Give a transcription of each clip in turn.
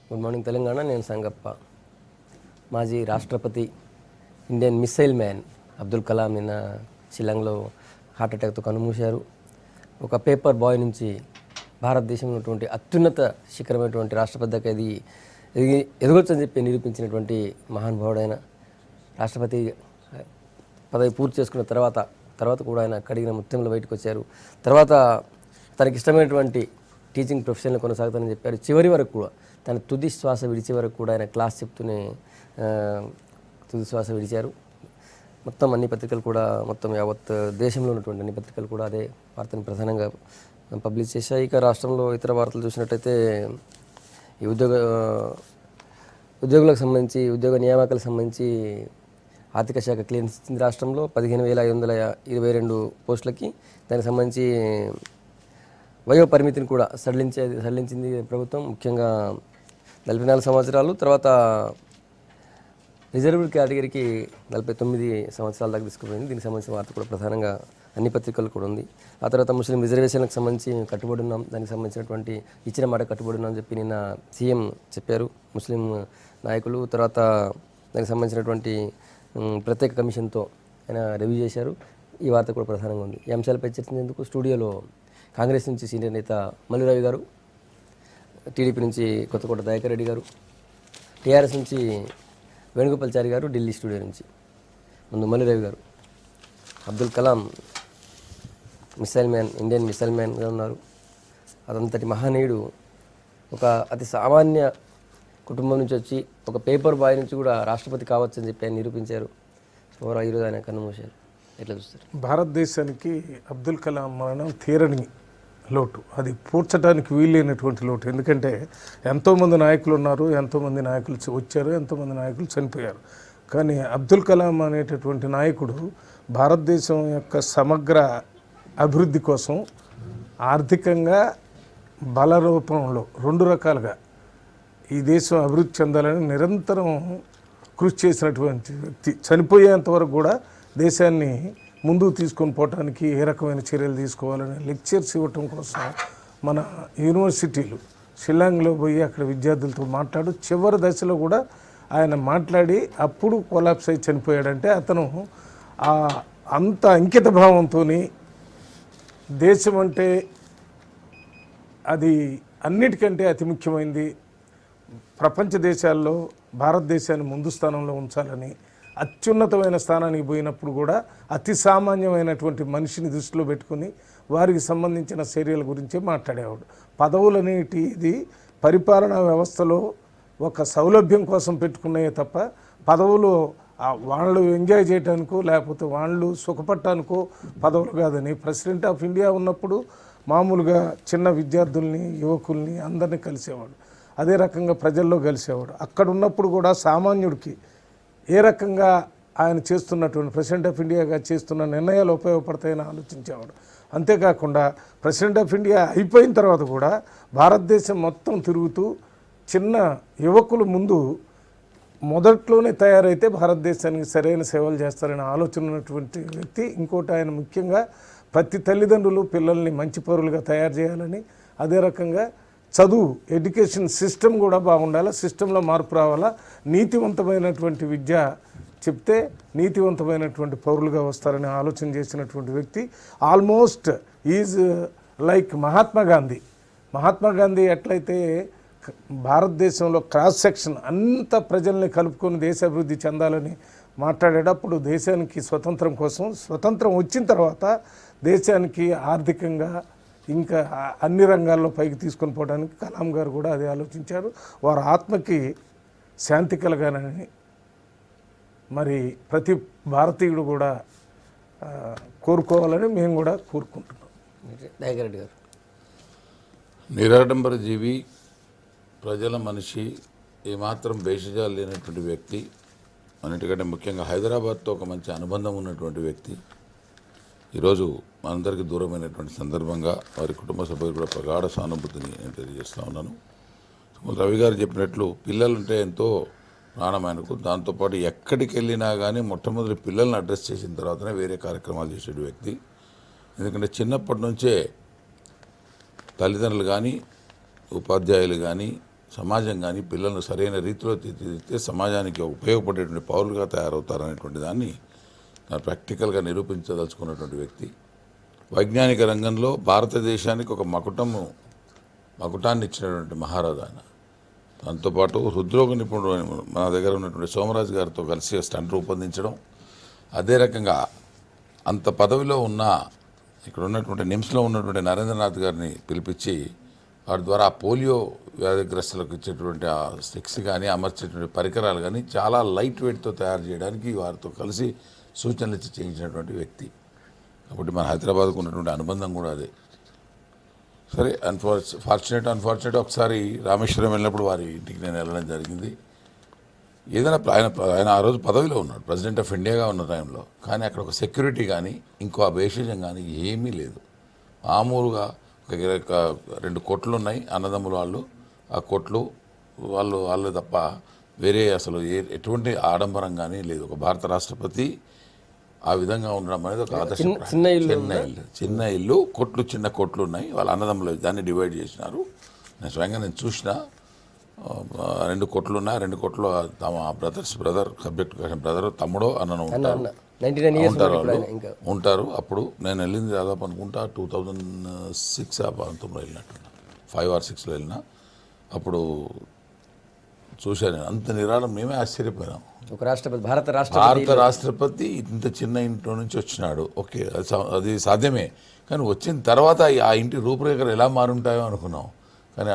Good morning Telangana. నేను సంగప్ప. మాజీ రాష్ట్రపతి, Indian missile man Abdul Kalam నిన్న షిల్లాంగ్లో హార్ట్ అటాక్తో కన్నుమూశారు. ఒక పేపర్ బాయ్ నుంచి భారతదేశంలో ఉన్నటువంటి అత్యున్నత శిఖరమైనటువంటి రాష్ట్రపతి దాకా ఎదగొచ్చని చెప్పి నిరూపించినటువంటి మహానుభావుడైన రాష్ట్రపతి పదవి పూర్తి చేసుకున్న తర్వాత కూడా ఆయన కడిగిన ముత్యంలో బయటకు వచ్చారు. తర్వాత తనకి ఇష్టమైనటువంటి టీచింగ్ ప్రొఫెషన్లో కొనసాగుతానని చెప్పారు. చివరి వరకు కూడా తన తుది శ్వాస విడిచే వరకు కూడా ఆయన క్లాస్ చెప్తూనే తుది శ్వాస విడిచారు. మొత్తం అన్ని పత్రికలు కూడా, మొత్తం యావత్ దేశంలో ఉన్నటువంటి అన్ని పత్రికలు కూడా అదే వార్తను ప్రధానంగా పబ్లిష్ చేశాయి. ఇక రాష్ట్రంలో ఇతర వార్తలు చూసినట్టయితే ఈ ఉద్యోగులకు సంబంధించి, ఉద్యోగ నియామకాలకు సంబంధించి ఆర్థిక శాఖ క్లియరెన్స్ ఇచ్చింది. రాష్ట్రంలో 15,522 పోస్టులకి. దానికి సంబంధించి వయో పరిమితిని కూడా సడలించింది ప్రభుత్వం. ముఖ్యంగా 44 సంవత్సరాలు, తర్వాత రిజర్వ్డ్ కేటగిరీకి 49 సంవత్సరాల దాకా తీసుకుపోయింది. దీనికి సంబంధించిన వార్త కూడా ప్రధానంగా అన్ని పత్రికలు కూడా ఉంది. ఆ తర్వాత ముస్లిం రిజర్వేషన్లకు సంబంధించి కట్టుబడి ఉన్నాం, దానికి సంబంధించినటువంటి ఇచ్చిన మాట కట్టుబడి ఉన్నాం అని చెప్పి నిన్న సీఎం చెప్పారు. ముస్లిం నాయకులు తర్వాత దానికి సంబంధించినటువంటి ప్రత్యేక కమిషన్తో ఆయన రివ్యూ చేశారు. ఈ వార్త కూడా ప్రధానంగా ఉంది. ఈ అంశాలపై చర్చించేందుకు స్టూడియోలో కాంగ్రెస్ నుంచి సీనియర్ నేత మల్లురవి గారు, టీడీపీ నుంచి కొత్తకోట దయాకర్ రెడ్డి గారు, టీఆర్ఎస్ నుంచి వేణుగోపాల్చారి గారు ఢిల్లీ స్టూడియో నుంచి. ముందు మల్లురవి గారు, Abdul Kalam missile man, Indian missile మ్యాన్గా ఉన్నారు. అదంతటి మహనీయుడు ఒక అతి సామాన్య కుటుంబం నుంచి వచ్చి ఒక పేపర్ బాయ్ నుంచి కూడా రాష్ట్రపతి కావచ్చు అని చెప్పి ఆయన నిరూపించారు. ఈరోజు ఆయన కన్నుమూశారు. ఎట్లా చూస్తారు? భారతదేశానికి అబ్దుల్ కలాం మరణం తీరని లోటు, అది పూడ్చడానికి వీలైనటువంటి లోటు. ఎందుకంటే ఎంతోమంది నాయకులు ఉన్నారు, ఎంతోమంది నాయకులు వచ్చారు, ఎంతోమంది నాయకులు చనిపోయారు. కానీ అబ్దుల్ కలాం అనేటటువంటి నాయకుడు భారతదేశం యొక్క సమగ్ర అభివృద్ధి కోసం ఆర్థికంగా బల రూపంలో 2 రకాలుగా ఈ దేశం అభివృద్ధి చెందాలని నిరంతరం కృషి చేసినటువంటి వ్యక్తి. చనిపోయేంతవరకు కూడా దేశాన్ని ముందుకు తీసుకొని పోవడానికి ఏ రకమైన చర్యలు తీసుకోవాలని లెక్చర్స్ ఇవ్వటం కోసం మన యూనివర్సిటీలు షిల్లాంగ్లో పోయి అక్కడ విద్యార్థులతో మాట్లాడు చివరి దశలో కూడా ఆయన మాట్లాడి అప్పుడు కొలాప్స్ అయి చనిపోయాడంటే అతను అంత అంకిత భావంతో దేశం అంటే అది అన్నిటికంటే అతి ముఖ్యమైనది, ప్రపంచ దేశాల్లో భారతదేశాన్ని ముందు స్థానంలో ఉంచాలని అత్యున్నతమైన స్థానానికి పోయినప్పుడు కూడా అతి సామాన్యమైనటువంటి మనిషిని దృష్టిలో పెట్టుకుని వారికి సంబంధించిన చర్యల గురించే మాట్లాడేవాడు. పదవులనేటిది పరిపాలనా వ్యవస్థలో ఒక సౌలభ్యం కోసం పెట్టుకున్నాయే తప్ప పదవులు వాళ్ళు ఎంజాయ్ చేయడానికో లేకపోతే వాళ్ళు సుఖపడటానికో పదవులు కాదని. ప్రెసిడెంట్ ఆఫ్ ఇండియా ఉన్నప్పుడు మామూలుగా చిన్న విద్యార్థుల్ని, యువకుల్ని అందరినీ కలిసేవాడు. అదే రకంగా ప్రజల్లో కలిసేవాడు. అక్కడ ఉన్నప్పుడు కూడా సామాన్యుడికి ఏ రకంగా ఆయన చేస్తున్నటువంటి ప్రెసిడెంట్ ఆఫ్ ఇండియాగా చేస్తున్న నిర్ణయాలు ఉపయోగపడతాయని ఆలోచించేవాడు. అంతేకాకుండా ప్రెసిడెంట్ ఆఫ్ ఇండియా అయిపోయిన తర్వాత కూడా భారతదేశం మొత్తం తిరుగుతూ చిన్న యువకులు ముందు మొదట్లోనే తయారైతే భారతదేశానికి సరైన సేవలు చేస్తారనే ఆలోచన ఉన్నటువంటి వ్యక్తి. ఇంకోటి, ఆయన ముఖ్యంగా ప్రతి తల్లిదండ్రులు పిల్లల్ని మంచి పౌరులుగా తయారు చేయాలని, అదే రకంగా చదువు ఎడ్యుకేషన్ సిస్టమ్ కూడా బాగుండాలి, సిస్టంలో మార్పు రావాలా, నీతివంతమైనటువంటి విద్య చెప్తే నీతివంతమైనటువంటి పౌరులుగా వస్తారని ఆలోచన చేసినటువంటి వ్యక్తి. Almost is like Mahatma Gandhi. Mahatma Gandhi ఎట్లయితే భారతదేశంలో క్రాస్ సెక్షన్ అంత ప్రజల్ని కలుపుకొని దేశ అభివృద్ధి చెందాలని మాట్లాడేటప్పుడు దేశానికి స్వతంత్రం కోసం, స్వతంత్రం వచ్చిన తర్వాత దేశానికి ఆర్థికంగా ఇంకా అన్ని రంగాల్లో పైకి తీసుకొని పోవడానికి కలాం గారు కూడా అదే ఆలోచించారు. వారి ఆత్మకి శాంతి కలగాలని మరి ప్రతి భారతీయుడు కూడా కోరుకోవాలని మేము కూడా కోరుకుంటున్నాం. దయాకరెడ్డి గారు, నిరాడంబర జీవి, ప్రజల మనిషి, ఏమాత్రం భేషజాలు లేనటువంటి వ్యక్తి, అన్నిటికంటే ముఖ్యంగా హైదరాబాద్తో ఒక మంచి అనుబంధం ఉన్నటువంటి వ్యక్తి ఈరోజు మనందరికీ దూరమైనటువంటి సందర్భంగా వారి కుటుంబ సభ్యులు కూడా ప్రగాఢ సానుభూతిని నేను తెలియజేస్తూ ఉన్నాను. రవి గారు చెప్పినట్లు పిల్లలుంటే ఎంతో ప్రాణం ఆయనకు. దాంతోపాటు ఎక్కడికి వెళ్ళినా కానీ మొట్టమొదటి పిల్లల్ని అడ్రస్ చేసిన తర్వాతనే వేరే కార్యక్రమాలు చేసే వ్యక్తి. ఎందుకంటే చిన్నప్పటి నుంచే తల్లిదండ్రులు కానీ, ఉపాధ్యాయులు కానీ, సమాజం కానీ పిల్లలను సరైన రీతిలో తీర్చిదిద్దితే సమాజానికి ఉపయోగపడేటువంటి పౌరులుగా తయారవుతారనేటువంటి దాన్ని ప్రాక్టికల్గా నిరూపించదలుచుకున్నటువంటి వ్యక్తి. వైజ్ఞానిక రంగంలో భారతదేశానికి ఒక మకుటాన్ని ఇచ్చినటువంటి మహారాజు ఆయన. దాంతోపాటు హృద్రోగ నిపుణుడు మన దగ్గర ఉన్నటువంటి సోమరాజు గారితో కలిసి స్టంట్ రూపొందించడం, అదే రకంగా అంత పదవిలో ఉన్న ఇక్కడ ఉన్నటువంటి నిమ్స్లో ఉన్నటువంటి నరేంద్రనాథ్ గారిని పిలిపించి వారి ద్వారా ఆ పోలియో వ్యాధిగ్రస్తులకు ఇచ్చేటువంటి ఆ స్టిక్స్ కానీ అమర్చేటువంటి పరికరాలు కానీ చాలా లైట్ వెయిట్తో తయారు చేయడానికి వారితో కలిసి సూచనలు ఇచ్చి చేయించినటువంటి వ్యక్తి. కాబట్టి మన హైదరాబాద్కు ఉన్నటువంటి అనుబంధం కూడా అదే. సరే, అన్ఫార్చునేట్ ఒకసారి రామేశ్వరం వెళ్ళినప్పుడు వారి ఇంటికి నేను వెళ్ళడం జరిగింది. ఏదైనా ఆయన ఆ రోజు పదవిలో ఉన్నాడు, ప్రెసిడెంట్ ఆఫ్ ఇండియాగా ఉన్న టైంలో. కానీ అక్కడ ఒక సెక్యూరిటీ కానీ ఇంకో అభేషజం కానీ ఏమీ లేదు. మామూలుగా ఒక 2 కొట్లు ఉన్నాయి అన్నదమ్ములు వాళ్ళు. ఆ కొట్లు వాళ్ళు తప్ప వేరే అసలు ఎటువంటి ఆడంబరం కానీ లేదు. ఒక భారత రాష్ట్రపతి ఆ విధంగా ఉండడం అనేది ఒక ఆదర్శం. చిన్న ఇల్లు, కొట్లు, చిన్న కొట్లు ఉన్నాయి. వాళ్ళ అన్నదమ్ములు దాన్ని డివైడ్ చేసినారు. నేను స్వయంగా చూసిన 2 కొట్లు ఉన్నాయి. 2 కొట్లు తమ బ్రదర్ తమ్ముడో అన్నను ఉంటారు. అప్పుడు నేను వెళ్ళింది దాదాపు అనుకుంటా 2006 ఆ ప్రాంతంలో వెళ్ళినట్టున్నా, 5 or 6లో వెళ్ళినా. అప్పుడు చూశాను, అంత నిరాళం. మేమే ఆశ్చర్యపోయినాం. ఒక భారత రాష్ట్రపతి ఇంత చిన్న ఇంట్లో నుంచి వచ్చినాడు. ఓకే, అది సాధ్యమే. కానీ వచ్చిన తర్వాత ఆ ఇంటి రూపురేఖలు ఎలా మారుంటాయో అనుకున్నాం. కానీ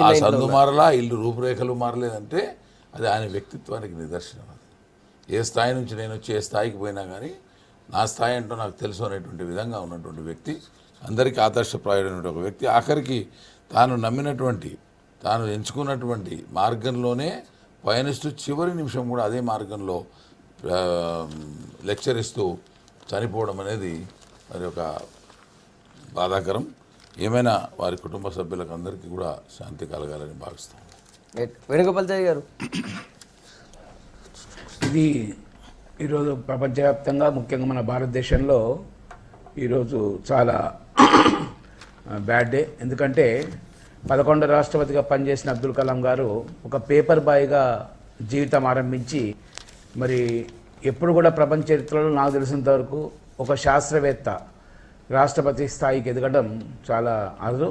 ఆ సందు మారలా, ఇల్లు రూపురేఖలు మారలేదంటే అది ఆయన వ్యక్తిత్వానికి నిదర్శనం. అది ఏ స్థాయి నుంచి నేను వచ్చి ఏ స్థాయికి పోయినా కానీ నా స్థాయి అంటూ నాకు తెలుసు అనేటువంటి విధంగా ఉన్నటువంటి వ్యక్తి, అందరికీ ఆదర్శప్రాయుడైన ఒక వ్యక్తి. ఆఖరికి తాను నమ్మినటువంటి, తాను ఎంచుకున్నటువంటి మార్గంలోనే పయనిస్తూ చివరి నిమిషం కూడా అదే మార్గంలో లెక్చర్ ఇస్తూ చనిపోవడం అనేది మరి ఒక బాధాకరం. ఏమైనా వారి కుటుంబ సభ్యులకు అందరికీ కూడా శాంతి కలగాలని భావిస్తాం. వేణుగోపాల్చారి గారు, ఇది ఈరోజు ప్రపంచవ్యాప్తంగా ముఖ్యంగా మన భారతదేశంలో ఈరోజు చాలా బ్యాడ్ డే. ఎందుకంటే 11వ రాష్ట్రపతిగా పనిచేసిన అబ్దుల్ కలాం గారు ఒక పేపర్ బాయ్గా జీవితం ఆరంభించి మరి ఎప్పుడు కూడా ప్రపంచ చరిత్రలో నాకు తెలిసినంత వరకు ఒక శాస్త్రవేత్త రాష్ట్రపతి స్థాయికి ఎదగడం చాలా అరుదు.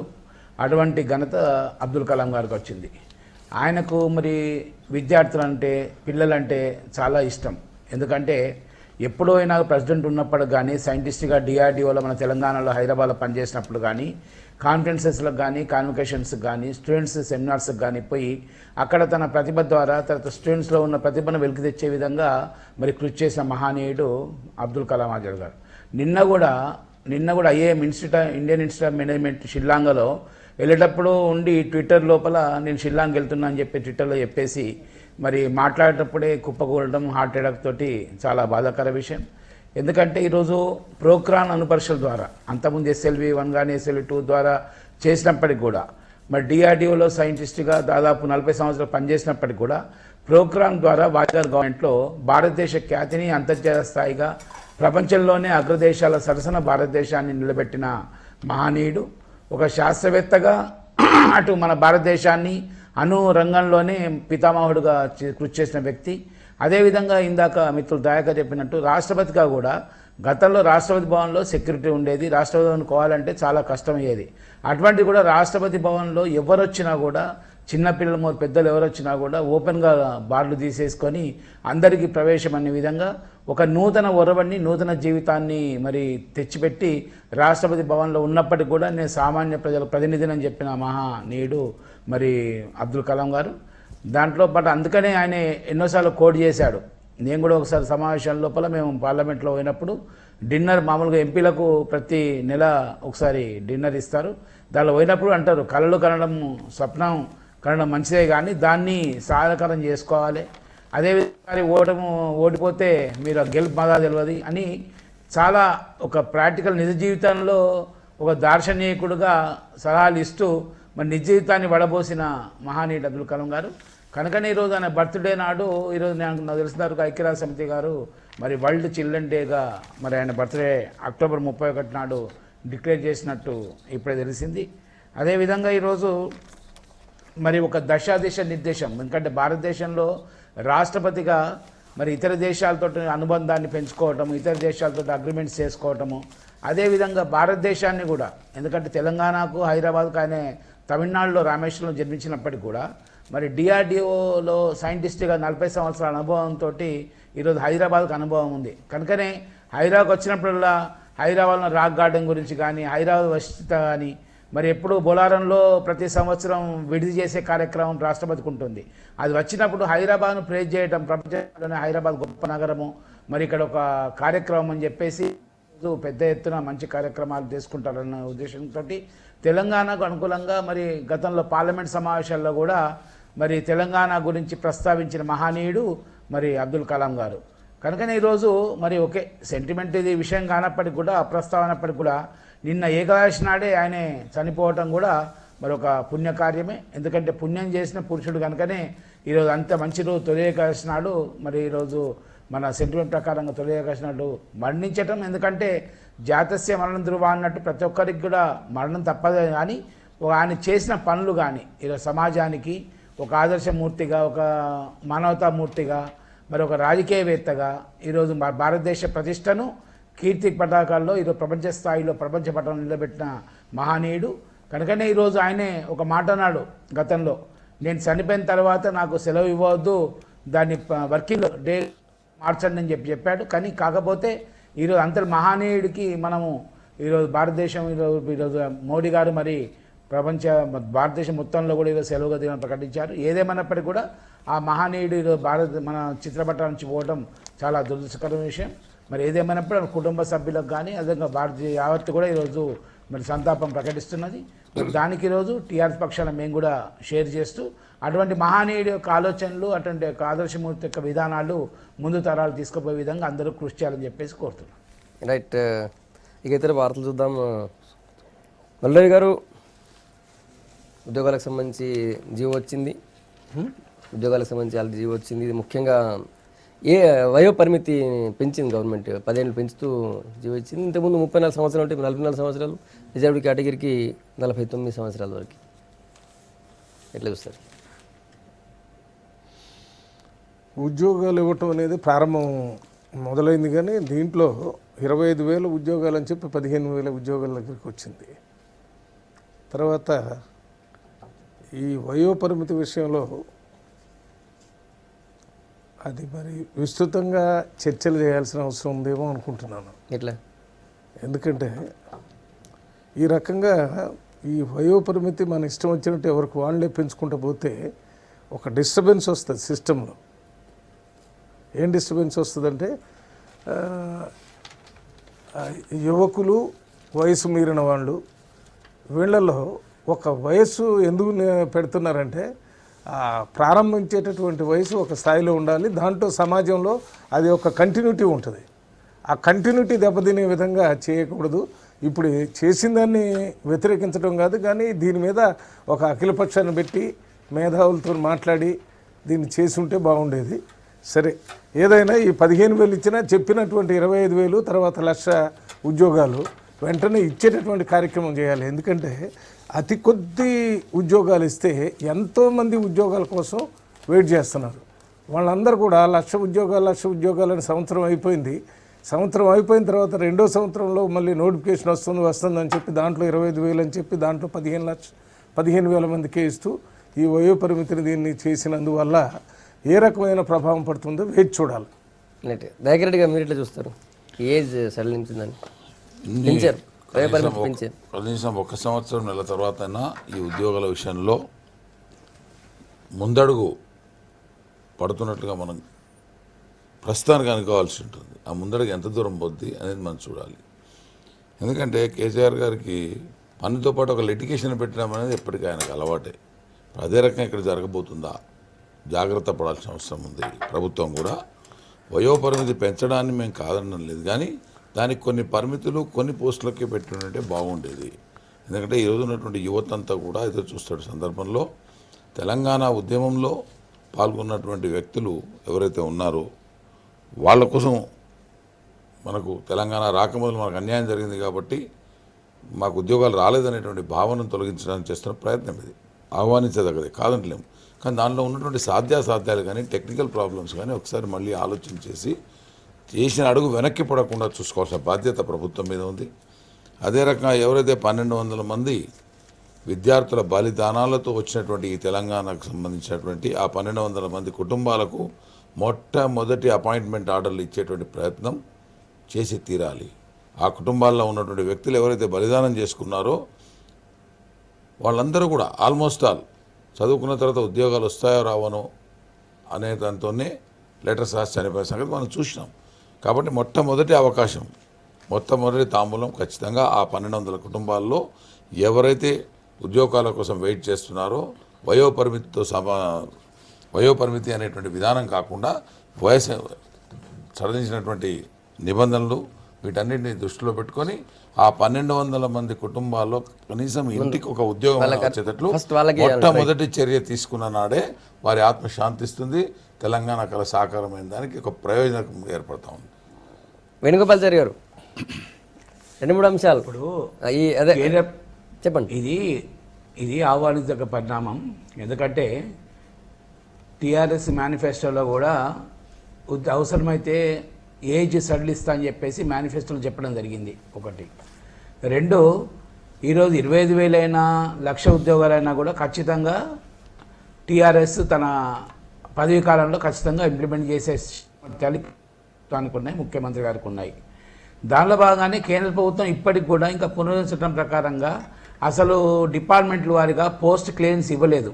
అటువంటి ఘనత అబ్దుల్ కలాం గారికి వచ్చింది. ఆయనకు మరి విద్యార్థులంటే, పిల్లలంటే చాలా ఇష్టం. ఎందుకంటే ఎప్పుడో అయినా ప్రెసిడెంట్ ఉన్నప్పుడు కానీ, సైంటిస్ట్గా డిఆర్డిఓలో మన తెలంగాణలో హైదరాబాద్లో పనిచేసినప్పుడు కానీ, కాన్ఫరెన్సెస్లకు కానీ, కాన్వకేషన్స్కి కానీ, స్టూడెంట్స్ సెమినార్స్కి కానీ పోయి అక్కడ తన ప్రతిభ ద్వారా తర్వాత స్టూడెంట్స్లో ఉన్న ప్రతిభను వెలికి తెచ్చే విధంగా మరి కృషి చేసిన మహానీయుడు అబ్దుల్ కలాం ఆజాద్ గారు. నిన్న కూడా IAM Indian Institute of Management షిల్లాంగ్లో వెళ్ళేటప్పుడు ఉండి ట్విట్టర్ లోపల నేను షిల్లాంగ్ వెళ్తున్నా అని చెప్పి ట్విట్టర్లో చెప్పేసి మరి మాట్లాడేటప్పుడే కుప్పకూడడం హార్ట్ అటాక్ తోటి చాలా బాధాకర విషయం. ఎందుకంటే ఈరోజు ప్రోక్రాన్ అణుపరీక్షల ద్వారా అంతకుముందు SLV-1 కానీ SLV-2 ద్వారా చేసినప్పటికి కూడా మరి డిఆర్డిఓలో సైంటిస్ట్గా దాదాపు 40 సంవత్సరాలు పనిచేసినప్పటికి కూడా ప్రోగ్రామ్ ద్వారా వాజ్పేయి గవర్నమెంట్లో భారతదేశ ఖ్యాతిని అంతర్జాతీయ స్థాయిగా ప్రపంచంలోనే అగ్రదేశాల సరసన భారతదేశాన్ని నిలబెట్టిన మహనీయుడు. ఒక శాస్త్రవేత్తగా అటు మన భారతదేశాన్ని అణు రంగంలోనే పితామహుడుగా కృషి చేసిన వ్యక్తి. అదేవిధంగా ఇందాక మిత్రులు దయాకర్ చెప్పినట్టు రాష్ట్రపతిగా కూడా గతంలో రాష్ట్రపతి భవన్లో సెక్యూరిటీ ఉండేది. రాష్ట్రపతి భవన్ కోవాలంటే చాలా కష్టమయ్యేది. అటువంటి కూడా రాష్ట్రపతి భవన్లో ఎవరు వచ్చినా కూడా, చిన్నపిల్లలు పెద్దలు ఎవరు వచ్చినా కూడా ఓపెన్గా బార్లు తీసేసుకొని అందరికీ ప్రవేశం అనే విధంగా ఒక నూతన ఒరవడిని, నూతన జీవితాన్ని మరి తెచ్చిపెట్టి రాష్ట్రపతి భవన్లో ఉన్నప్పటికీ కూడా నేను సామాన్య ప్రజల ప్రతినిధిని చెప్పిన మహానీయుడు మరి అబ్దుల్ కలాం గారు. దాంట్లో పాటు అందుకనే ఆయన ఎన్నోసార్లు కోడ్ చేశాడు. నేను కూడా ఒకసారి సమావేశం లోపల మేము పార్లమెంట్లో పోయినప్పుడు డిన్నర్, మామూలుగా ఎంపీలకు ప్రతి నెల ఒకసారి డిన్నర్ ఇస్తారు. దానిలో పోయినప్పుడు అంటారు, కలలు కనడం, స్వప్నం కనడం మంచిదే కానీ దాన్ని సాధకరం చేసుకోవాలి. అదేవిధంగా ఓడిపోతే మీరు గెలుపు మదా తెలియదు అని చాలా ఒక ప్రాక్టికల్ నిజ జీవితంలో ఒక దార్శనికుడుగా సలహాలు ఇస్తూ మరి నిజ జీవితాన్ని వడబోసిన మహానీయుడు అబ్దుల్ కలాం గారు. కనుకనే ఈరోజు ఆయన బర్త్డే నాడు, ఈరోజు నాకు తెలిసిన వరకు ఐక్యరాజ్య సమితి గారు మరి వరల్డ్ చిల్డ్రన్ డేగా మరి ఆయన బర్త్డే అక్టోబర్ 31 నాడు డిక్లేర్ చేసినట్టు ఇప్పుడే తెలిసింది. అదేవిధంగా ఈరోజు మరి ఒక దిశ నిర్దేశం, ఎందుకంటే భారతదేశంలో రాష్ట్రపతిగా మరి ఇతర దేశాలతో అనుబంధాన్ని పెంచుకోవటము, ఇతర దేశాలతో అగ్రిమెంట్స్ చేసుకోవటము, అదేవిధంగా భారతదేశాన్ని కూడా, ఎందుకంటే తెలంగాణకు హైదరాబాద్కు ఆయన తమిళనాడులో రామేశ్వరంలో జన్మించినప్పటికీ కూడా మరి డిఆర్డిఓలో సైంటిస్ట్గా 40 సంవత్సరాల అనుభవంతో ఈరోజు హైదరాబాద్కు అనుభవం ఉంది. కనుకనే హైదరాబాద్కి వచ్చినప్పుడల్లా హైదరాబాద్లో రాక్ గార్డెన్ గురించి కానీ, హైదరాబాద్ వసతి కానీ, మరి ఎప్పుడు బొలారంలో ప్రతి సంవత్సరం విడిది చేసే కార్యక్రమం రాష్ట్రపతికి ఉంటుంది. అది వచ్చినప్పుడు హైదరాబాద్ను ప్రేజ్ చేయడం, ప్రపంచంలోనే హైదరాబాద్ గొప్ప నగరము, మరి ఇక్కడ ఒక కార్యక్రమం అని చెప్పేసి పెద్ద ఎత్తున మంచి కార్యక్రమాలు తీసుకుంటారన్న ఉద్దేశంతో తెలంగాణకు అనుకూలంగా మరి గతంలో పార్లమెంట్ సమావేశాల్లో కూడా మరి తెలంగాణ గురించి ప్రస్తావించిన మహనీయుడు మరి అబ్దుల్ కలాం గారు. కనుకనే ఈరోజు మరి ఒకే సెంటిమెంట్ ఇది విషయం కానప్పటికి కూడా, ప్రస్తావనప్పటికి కూడా నిన్న ఏకాదశి నాడే ఆయన చనిపోవటం కూడా మరొక పుణ్యకార్యమే. ఎందుకంటే పుణ్యం చేసిన పురుషుడు కనుకనే ఈరోజు అంత మంచి రోజు తొలి ఏకాదశి నాడు మరి ఈరోజు మన సెంటిమెంట్ ప్రకారంగా తొలి ఏకాదశి నాడు మరణించటం. ఎందుకంటే జాతస్య మరణం ధృవ అన్నట్టు ప్రతి ఒక్కరికి కూడా మరణం తప్పదు. కానీ ఆయన చేసిన పనులు కానీ ఈరోజు సమాజానికి ఒక ఆదర్శమూర్తిగా, ఒక మానవతామూర్తిగా, మరి ఒక రాజకీయవేత్తగా ఈరోజు భారతదేశ ప్రతిష్టను కీర్తి పతాకాల్లో ఈరోజు ప్రపంచ స్థాయిలో ప్రపంచ పటంలో నిలబెట్టిన మహనీయుడు. కనుకనే ఈరోజు ఆయనే ఒక మాట అన్నాడు గతంలో, నేను చనిపోయిన తర్వాత నాకు సెలవు ఇవ్వవద్దు, దాన్ని వర్కింగ్ డే మార్చండి అని చెప్పాడు. కానీ కాకపోతే ఈరోజు అంతటి మహనీయుడికి మనము ఈరోజు భారతదేశం ఈరోజు మోడీ గారు మరి భారతదేశం మొత్తంలో కూడా ఈరోజు సెలవుగా దినం ప్రకటించారు. ఏదేమన్నప్పటికీ కూడా ఆ మహనీయుడు ఈరోజు మన చిత్రపటాల నుంచి పోవడం చాలా దురదృష్టకరమైన విషయం. మరి ఏదేమైనప్పుడు కుటుంబ సభ్యులకు కానీ అదేవిధంగా భారతీయ యావత్తు కూడా ఈరోజు మరి సంతాపం ప్రకటిస్తున్నది. మరి దానికి ఈరోజు టీఆర్ఎస్ పక్షాన మేము కూడా షేర్ చేస్తూ అటువంటి మహనీయుడి యొక్క ఆలోచనలు, అటువంటి యొక్క ఆదర్శమూర్తి యొక్క విధానాలు ముందు తరాలు తీసుకుపోయే విధంగా అందరూ కృషి చేయాలని చెప్పేసి కోరుతున్నాం. రైట్, ఇక ఇతర వార్తలు చూద్దాం. మల్లారి గారు, ఉద్యోగాలకు సంబంధించి జీవో వచ్చింది, ఉద్యోగాలకు సంబంధించి జీవో వచ్చింది. ఇది ముఖ్యంగా వయో పరిమితి పెంచింది గవర్నమెంట్, 10 ఏళ్ళు పెంచుతూ జీవో ఇచ్చింది. ఇంతకుముందు 34 సంవత్సరాలు అంటే 44 సంవత్సరాలు, రిజర్వ్డ్ కేటగిరీకి 49 సంవత్సరాల వరకు. ఎట్లా చూస్తారు? ఉద్యోగాలు ఇవ్వటం అనేది ప్రారంభం మొదలైంది, కానీ దీంట్లో 25,000 ఉద్యోగాలు అని చెప్పి 15,000 ఉద్యోగాల దగ్గరికి వచ్చింది. తర్వాత ఈ వయోపరిమితి విషయంలో అది మరి విస్తృతంగా చర్చలు చేయాల్సిన అవసరం ఉందేమో అనుకుంటున్నాను. ఎట్లా? ఎందుకంటే ఈ రకంగా ఈ వయోపరిమితి మన ఇష్టం వచ్చినట్టు ఎవరికి వాళ్ళే పెంచుకుంటూ పోతే ఒక డిస్టర్బెన్స్ వస్తుంది సిస్టంలో. ఏం డిస్టర్బెన్స్ వస్తుందంటే యువకులు, వయసు మీరిన వాళ్ళు, వీళ్ళల్లో ఒక వయస్సు ఎందుకు పెడుతున్నారంటే ప్రారంభించేటటువంటి వయసు ఒక స్థాయిలో ఉండాలి, దాంట్లో సమాజంలో అది ఒక కంటిన్యూటీ ఉంటుంది. ఆ కంటిన్యూటీ దెబ్బతినే విధంగా చేయకూడదు. ఇప్పుడు చేసిన దాన్ని వ్యతిరేకించడం కాదు, కానీ దీని మీద ఒక అఖిలపక్షాన్ని పెట్టి మేధావులతో మాట్లాడి దీన్ని చేసి ఉంటే బాగుండేది. సరే, ఏదైనా ఈ 15,000 ఇచ్చినా చెప్పినటువంటి 25,000 తర్వాత 1,00,000 ఉద్యోగాలు వెంటనే ఇచ్చేటటువంటి కార్యక్రమం చేయాలి. ఎందుకంటే అతి కొద్ది ఉద్యోగాలు ఇస్తే ఎంతోమంది ఉద్యోగాల కోసం వెయిట్ చేస్తున్నారు. వాళ్ళందరూ కూడా 1,00,000 ఉద్యోగాలని సంవత్సరం అయిపోయింది. సంవత్సరం అయిపోయిన తర్వాత రెండో సంవత్సరంలో మళ్ళీ నోటిఫికేషన్ వస్తుందని చెప్పి దాంట్లో 25,000 అని చెప్పి దాంట్లో 15,000 మందికే ఇస్తూ ఈ వయోపరిమితిని దీన్ని చేసినందువల్ల ఏ రకమైన ప్రభావం పడుతుందో వేచి చూడాలి. దయాకరెడ్డిగా మీరు ఎట్లా చూస్తారు? ఏజ్ సడలించిందని పెంచారు, కనీసం 1 సంవత్సరం నెల తర్వాత ఈ ఉద్యోగాల విషయంలో ముందడుగు పడుతున్నట్లుగా మనం ప్రస్తుతానికి అనుకోవాల్సి ఉంటుంది. ఆ ముందడుగు ఎంత దూరం పోద్ది అనేది మనం చూడాలి. ఎందుకంటే కేసీఆర్ గారికి పనితో పాటు ఒక లిటిగేషన్ పెట్టడం అనేది ఎప్పటికీ ఆయనకు అలవాటే. అదే రకంగా ఇక్కడ జరగబోతుందా, జాగ్రత్త పడాల్సిన అవసరం ఉంది. ప్రభుత్వం కూడా వయోపరిమితి పెంచడాన్ని మేము కాదనడం లేదు, కానీ దానికి కొన్ని పరిమితులు కొన్ని పోస్టులకే పెట్టుంటే బాగుండేది. ఎందుకంటే ఈరోజు ఉన్నటువంటి యువత అంతా కూడా ఎదురు చూస్తున్న సందర్భంలో తెలంగాణ ఉద్యమంలో పాల్గొన్నటువంటి వ్యక్తులు ఎవరైతే ఉన్నారో వాళ్ళ కోసం మనకు తెలంగాణ రాకముందు మనకు అన్యాయం జరిగింది కాబట్టి మాకు ఉద్యోగాలు రాలేదనేటువంటి భావనను తొలగించడానికి చేస్తున్న ప్రయత్నం ఇది, ఆహ్వానించదగ్గది కాదంటలేము. కానీ దానిలో ఉన్నటువంటి సాధ్యాసాధ్యాలు కానీ టెక్నికల్ ప్రాబ్లమ్స్ కానీ ఒకసారి మళ్ళీ ఆలోచన చేసిన అడుగు వెనక్కి పడకుండా చూసుకోవాల్సిన బాధ్యత ప్రభుత్వం మీద ఉంది. అదే రకంగా ఎవరైతే 1200 మంది విద్యార్థుల బలిదానాలతో వచ్చినటువంటి ఈ తెలంగాణకు సంబంధించినటువంటి ఆ 1200 మంది కుటుంబాలకు మొట్టమొదటి అపాయింట్మెంట్ ఆర్డర్లు ఇచ్చేటువంటి ప్రయత్నం చేసి తీరాలి. ఆ కుటుంబాల్లో ఉన్నటువంటి వ్యక్తులు ఎవరైతే బలిదానం చేసుకున్నారో వాళ్ళందరూ కూడా ఆల్మోస్ట్ ఆల్ చదువుకున్న తర్వాత ఉద్యోగాలు వస్తాయో రావనో అనే దాంతోనే లెటర్స్ రాసి చనిపోయే సంగతి మనం చూసినాం. కాబట్టి మొట్టమొదటి అవకాశం, మొట్టమొదటి తాంబూలం ఖచ్చితంగా ఆ 1200 కుటుంబాల్లో ఎవరైతే ఉద్యోగాల కోసం వెయిట్ చేస్తున్నారో వయోపరిమితి అనేటువంటి విధానం కాకుండా వయసు సడలించినటువంటి నిబంధనలు వీటన్నిటిని దృష్టిలో పెట్టుకొని ఆ 1200 మంది కుటుంబాల్లో కనీసం ఇంటికి ఒక ఉద్యోగం వచ్చేటట్లు మొట్టమొదటి చర్య తీసుకున్న నాడే వారి ఆత్మ శాంతిస్తుంది. తెలంగాణ కళ సాకారమైన దానికి ఒక ప్రయోజనం ఏర్పడతా ఉంది. వేణుగోపాల్చారి గారు 2-3 అంశాలు ఇప్పుడు అదే చెప్పండి. ఇది ఆహ్వానించక పరిణామం. ఎందుకంటే టీఆర్ఎస్ మేనిఫెస్టోలో కూడా అవసరమైతే ఏజ్ సడలిస్తా అని చెప్పేసి మేనిఫెస్టోలో చెప్పడం జరిగింది. ఒకటి. 2, ఈరోజు 25,000 అయినా 1,00,000 ఉద్యోగాలైనా కూడా ఖచ్చితంగా టీఆర్ఎస్ తన పదవీ కాలంలో ఖచ్చితంగా ఇంప్లిమెంట్ చేసే దానికి ఉన్నాయి, ముఖ్యమంత్రి గారికి ఉన్నాయి. దానిలో భాగంగానే కేంద్ర ప్రభుత్వం ఇప్పటికి కూడా ఇంకా పునరుద్ధరించడం ప్రకారంగా అసలు డిపార్ట్మెంట్ల వారిగా పోస్ట్ క్లియరెన్స్ ఇవ్వలేదు.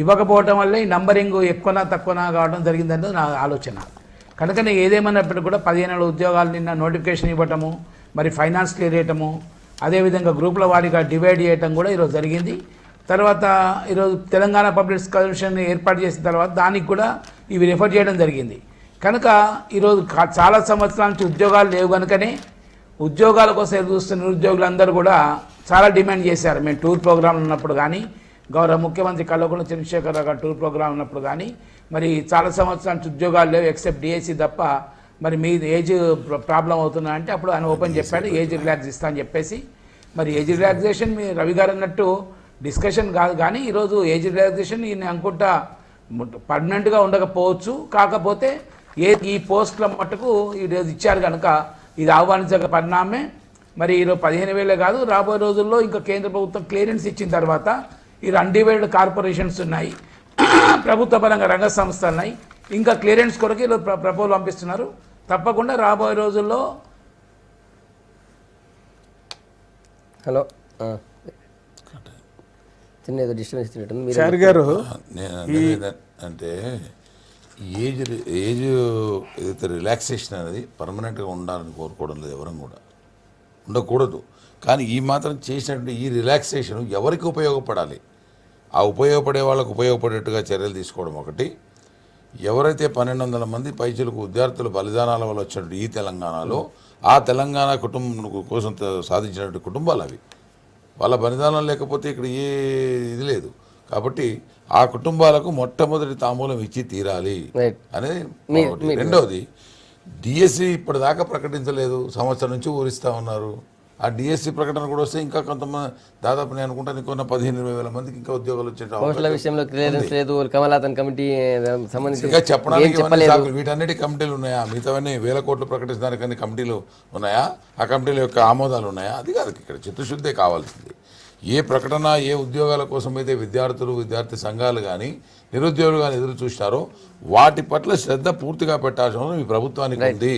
ఇవ్వకపోవటం వల్లే ఈ నంబరింగ్ ఎక్కువనా తక్కువనా కావడం జరిగిందనేది నా ఆలోచన. కనుకనే ఏదేమన్నప్పటికీ కూడా 15 ఉద్యోగాలు నిన్న నోటిఫికేషన్ ఇవ్వటము, మరి ఫైనాన్స్ క్లియర్ చేయటము, అదేవిధంగా గ్రూపుల వారీగా డివైడ్ చేయటం కూడా ఈరోజు జరిగింది. తర్వాత ఈరోజు తెలంగాణ పబ్లిక్ కమిషన్ ఏర్పాటు చేసిన తర్వాత దానికి కూడా ఇవి రిఫర్ చేయడం జరిగింది. కనుక ఈరోజు చాలా సంవత్సరాల నుంచి ఉద్యోగాలు లేవు కనుకనే ఉద్యోగాల కోసం ఎదురు చూస్తున్న నిరుద్యోగులందరూ కూడా చాలా డిమాండ్ చేశారు. మేము టూర్ ప్రోగ్రాంలు ఉన్నప్పుడు కానీ, గౌరవ ముఖ్యమంత్రి కల్వకుంట్ల చంద్రశేఖరరావు గారు టూర్ ప్రోగ్రాం ఉన్నప్పుడు కానీ, మరి చాలా సంవత్సరాల నుంచి ఉద్యోగాలు లేవు ఎక్సెప్ట్ డిఎస్సి తప్ప, మరి మీ ఏజ్ ప్రాబ్లం అవుతుందా అంటే అప్పుడు ఆయన ఓపెన్ చెప్పాడు ఏజ్ రిలాక్స్ ఇస్తా అని చెప్పేసి. మరి ఏజ్ రిలాక్సేషన్ మీ రవి గారు అన్నట్టు డిస్కషన్ కాదు, కానీ ఈరోజు ఏజ్ రిలాక్సేషన్ నేను అనుకుంటా పర్మనెంట్గా ఉండకపోవచ్చు. కాకపోతే ఈ పోస్టుల మట్టుకు ఈరోజు ఇచ్చారు కనుక ఇది ఆహ్వానించక పరిణామే. మరి ఈరోజు 15,000 కాదు, రాబోయే రోజుల్లో ఇంకా కేంద్ర ప్రభుత్వం క్లియరెన్స్ ఇచ్చిన తర్వాత ఈ అన్డివైడెడ్ కార్పొరేషన్స్ ఉన్నాయి, ప్రభుత్వ పరంగా రంగ సంస్థలు ఉన్నాయి, ఇంకా క్లియరెన్స్ కొరకు ఈరోజు ప్రపోజల్ పంపిస్తున్నారు. తప్పకుండా రాబోయే రోజుల్లో హలో చిన్న ఏదో డిస్టర్బెన్స్ ఇచ్చినట్టుంది చారి గారు. అంటే ఏజ్ ఏదైతే రిలాక్సేషన్ అనేది పర్మనెంట్గా ఉండాలని కోరుకోవడం లేదు, ఎవరం కూడా ఉండకూడదు. కానీ ఈ మాత్రం చేసినటువంటి ఈ రిలాక్సేషన్ ఎవరికి ఉపయోగపడాలి, ఆ ఉపయోగపడే వాళ్ళకు ఉపయోగపడేట్టుగా చర్యలు తీసుకోవడం ఒకటి. ఎవరైతే 1200 మంది పైచులకు విద్యార్థుల బలిదానాల వల్ల వచ్చినట్టు ఈ తెలంగాణలో ఆ తెలంగాణ కుటుంబం కోసం సాధించినటువంటి కుటుంబాలు అవి, వాళ్ళ బలిదానం లేకపోతే ఇక్కడ ఏ ఇది లేదు. కాబట్టి ఆ కుటుంబాలకు మొట్టమొదటి తాంబూలం ఇచ్చి తీరాలి అనేది. రెండవది, డిఎస్సి ఇప్పటిదాకా ప్రకటించలేదు, సంవత్సరం నుంచి ఊరిస్తూ ఉన్నారు. ఆ డిఎస్సి ప్రకటన కూడా వస్తే ఇంకా కొంతమంది దాదాపు నేను అనుకుంటాను ఇంకొన్న 15,000 మందికి ఇంకా ఉద్యోగాలు వచ్చే విషయంలో క్లియరెన్స్ లేదు. కమలాతన్ కమిటీ సంబంధించి ఇంకా చెప్పడానికి వీటన్నిటి కమిటీలు ఉన్నాయా? మిగతావన్నీ 1,000 కోట్లు ప్రకటించడానికి అన్ని కమిటీలు ఉన్నాయా? ఆ కమిటీల యొక్క ఆమోదాలు ఉన్నాయా? అది కాదు, ఇక్కడ చిత్తశుద్ధే కావాల్సింది. ఏ ప్రకటన ఏ ఉద్యోగాల కోసం అయితే విద్యార్థులు విద్యార్థి సంఘాలు కానీ నిరుద్యోగులు కానీ ఎదురు చూస్తారో వాటి పట్ల శ్రద్ధ పూర్తిగా పెట్టాల్సిన ఈ ప్రభుత్వానికి ఉంది.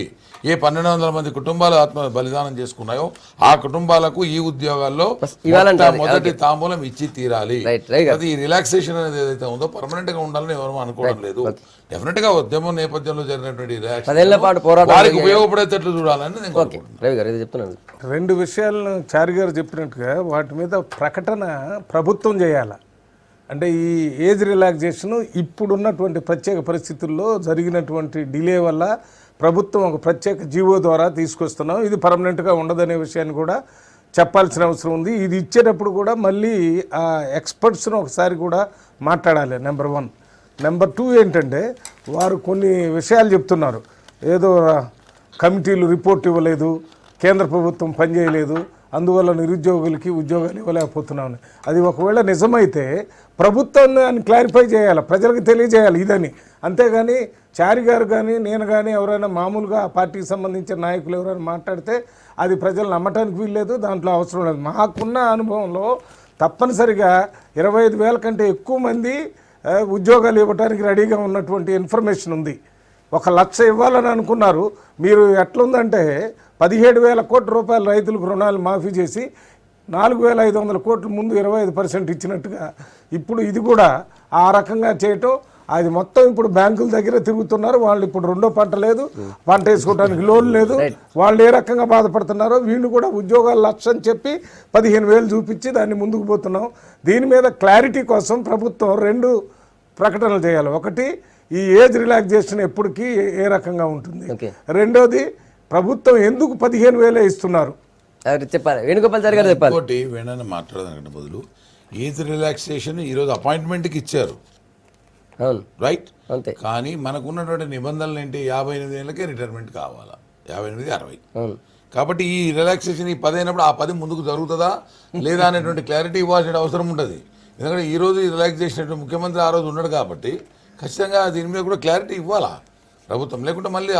ఏ 1200 మంది కుటుంబాలు ఆత్మ బలిదానం చేసుకున్నాయో ఆ కుటుంబాలకు ఈ ఉద్యోగాల్లో మొదటి తాంబూలం ఇచ్చి తీరాలి. అది ఈ రిలాక్సేషన్ అనేది ఏదైతే ఉందో పర్మనెంట్ గా ఉండాలని ఎవరు అనుకోవడం లేదు. డెఫినెట్ గా ఉద్యమం నేపథ్యంలో జరిగినటువంటి వారికి ఉపయోగపడేటట్లు చూడాలని నేను చెప్తున్నాను. 2 విషయాలను చారి గారు చెప్పినట్టుగా వాటి మీద ప్రకటన ప్రభుత్వం చేయాలి. అంటే ఈ ఏజ్ రిలాక్సేషన్ ఇప్పుడున్నటువంటి ప్రత్యేక పరిస్థితుల్లో జరిగినటువంటి డిలే వల్ల ప్రభుత్వం ఒక ప్రత్యేక జీవో ద్వారా తీసుకొస్తున్నాం, ఇది పర్మనెంట్గా ఉండదనే విషయాన్ని కూడా చెప్పాల్సిన అవసరం ఉంది. ఇది ఇచ్చేటప్పుడు కూడా మళ్ళీ ఆ ఎక్స్పర్ట్స్ను ఒకసారి కూడా మాట్లాడాలి. నెంబర్ 1. నెంబర్ 2 ఏంటంటే వారు కొన్ని విషయాలు చెప్తున్నారు. ఏదో కమిటీలు రిపోర్ట్ ఇవ్వలేదు, కేంద్ర ప్రభుత్వం పనిచేయలేదు, అందువల్ల నిరుద్యోగులకి ఉద్యోగాలు ఇవ్వలేకపోతున్నామని. అది ఒకవేళ నిజమైతే ప్రభుత్వం దాన్ని క్లారిఫై చేయాలి, ప్రజలకు తెలియజేయాలి ఇదని. అంతేగాని చారి గారు కానీ నేను కానీ ఎవరైనా మామూలుగా ఆ పార్టీకి సంబంధించిన నాయకులు ఎవరైనా మాట్లాడితే అది ప్రజలు నమ్మటానికి వీల్లేదు, దాంట్లో అవసరం లేదు. మాకున్న అనుభవంలో తప్పనిసరిగా 25,000 కంటే ఎక్కువ మంది ఉద్యోగాలు ఇవ్వడానికి రెడీగా ఉన్నటువంటి ఇన్ఫర్మేషన్ ఉంది. 1,00,000 ఇవ్వాలని అనుకున్నారు. మీరు ఎట్లుందంటే 17,000 కోట్ల రూపాయలు రైతులకు రుణాలు మాఫీ చేసి 4,500 కోట్ల ముందు 25% ఇచ్చినట్టుగా ఇప్పుడు ఇది కూడా ఆ రకంగా చేయటం, అది మొత్తం ఇప్పుడు బ్యాంకుల దగ్గర తిరుగుతున్నారు. వాళ్ళు ఇప్పుడు రెండో పంట లేదు, పంట వేసుకోవడానికి లోన్ లేదు, వాళ్ళు ఏ రకంగా బాధపడుతున్నారో వీళ్ళు కూడా ఉద్యోగాలు 1,00,000 అని చెప్పి 15,000 చూపించి దాన్ని ముందుకు పోతున్నాం. దీని మీద క్లారిటీ కోసం ప్రభుత్వం 2 ప్రకటనలు చేయాలి. ఒకటి, ఈ ఏజ్ రిలాక్సేషన్ ఎప్పటికీ ఏ రకంగా ఉంటుంది, రెండోది ప్రభుత్వం ఎందుకు 15,000 ఇస్తున్నారు చెప్పాలి. వేణుగోపాల్ చారి గారు చెప్పాలి. ఇంకోటి వేణని మాట్లాడదానికంటే బదులు ఏజ్ రిలాక్సేషన్ ఈరోజు అపాయింట్మెంట్కి ఇచ్చారు, అవును రైట్, అంతే. కానీ మనకు ఉన్నటువంటి నిబంధనలు ఏంటి, 58 ఏళ్ళకే రిటైర్మెంట్ కావాలా, 58, 60. అవును. కాబట్టి ఈ రిలాక్సేషన్ ఈ 10 అయినప్పుడు ఆ 10 ముందుకు జరుగుతుందా లేదా అనేటువంటి క్లారిటీ ఇవ్వాల్సిన అవసరం ఉంటుంది. ఎందుకంటే ఈరోజు ఈ రిలాక్సేషన్ ముఖ్యమంత్రి ఆ రోజు ఉన్నాడు కాబట్టి ఖచ్చితంగా దీని మీద కూడా క్లారిటీ ఇవ్వాలా ప్రభుత్వం, లేకుంటే మళ్ళీ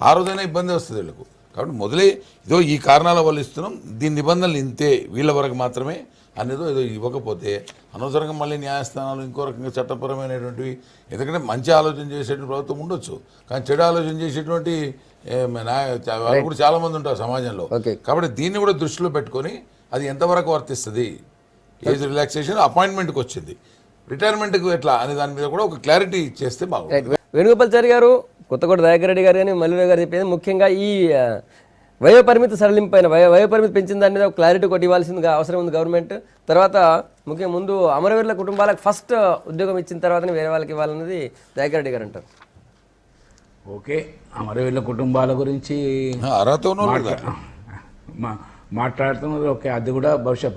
ఆ రోజైనా ఇబ్బంది వస్తుంది వీళ్ళకు. కాబట్టి మొదలే ఇదో ఈ కారణాల వల్ల ఇస్తున్నాం, దీని నిబంధనలు ఇంతే, వీళ్ళ వరకు మాత్రమే అనేదో ఏదో ఇవ్వకపోతే అనవసరంగా మళ్ళీ న్యాయస్థానాలు ఇంకో రకంగా చట్టపరమైనటువంటివి, ఎందుకంటే మంచి ఆలోచన చేసేటువంటి ప్రభుత్వం ఉండొచ్చు, కానీ చెడు ఆలోచన చేసేటువంటి వాళ్ళు కూడా చాలామంది ఉంటారు సమాజంలో. కాబట్టి దీన్ని కూడా దృష్టిలో పెట్టుకొని అది ఎంతవరకు వర్తిస్తుంది, ఏజ్ రిలాక్సేషన్ అపాయింట్మెంట్కి వచ్చింది, రిటైర్మెంట్కి ఎట్లా అనే దాని మీద కూడా ఒక క్లారిటీ ఇచ్చేస్తే బాగుంటుంది. వేణుగోపాల్ చారి గారు, కొత్తకోట దయాకర్ రెడ్డి గారు కానీ మల్లురావు గారు చెప్పేది ముఖ్యంగా ఈ వయోపరిమితి సడలింపైన వయోపరిమితి పెంచిన దాని మీద క్లారిటీ ఒకటి ఇవ్వాల్సిందిగా అవసరం ఉంది గవర్నమెంట్. తర్వాత ముఖ్యంగా ముందు అమరవీరుల కుటుంబాలకు ఫస్ట్ ఉద్యోగం ఇచ్చిన తర్వాతనే వేరే వాళ్ళకి ఇవ్వాలన్నది దయాకర్ రెడ్డి గారు అంటారు. ఓకే, అమరవీరుల కుటుంబాల గురించి మాట్లాడుతున్నది ఓకే, అది కూడా బహుశా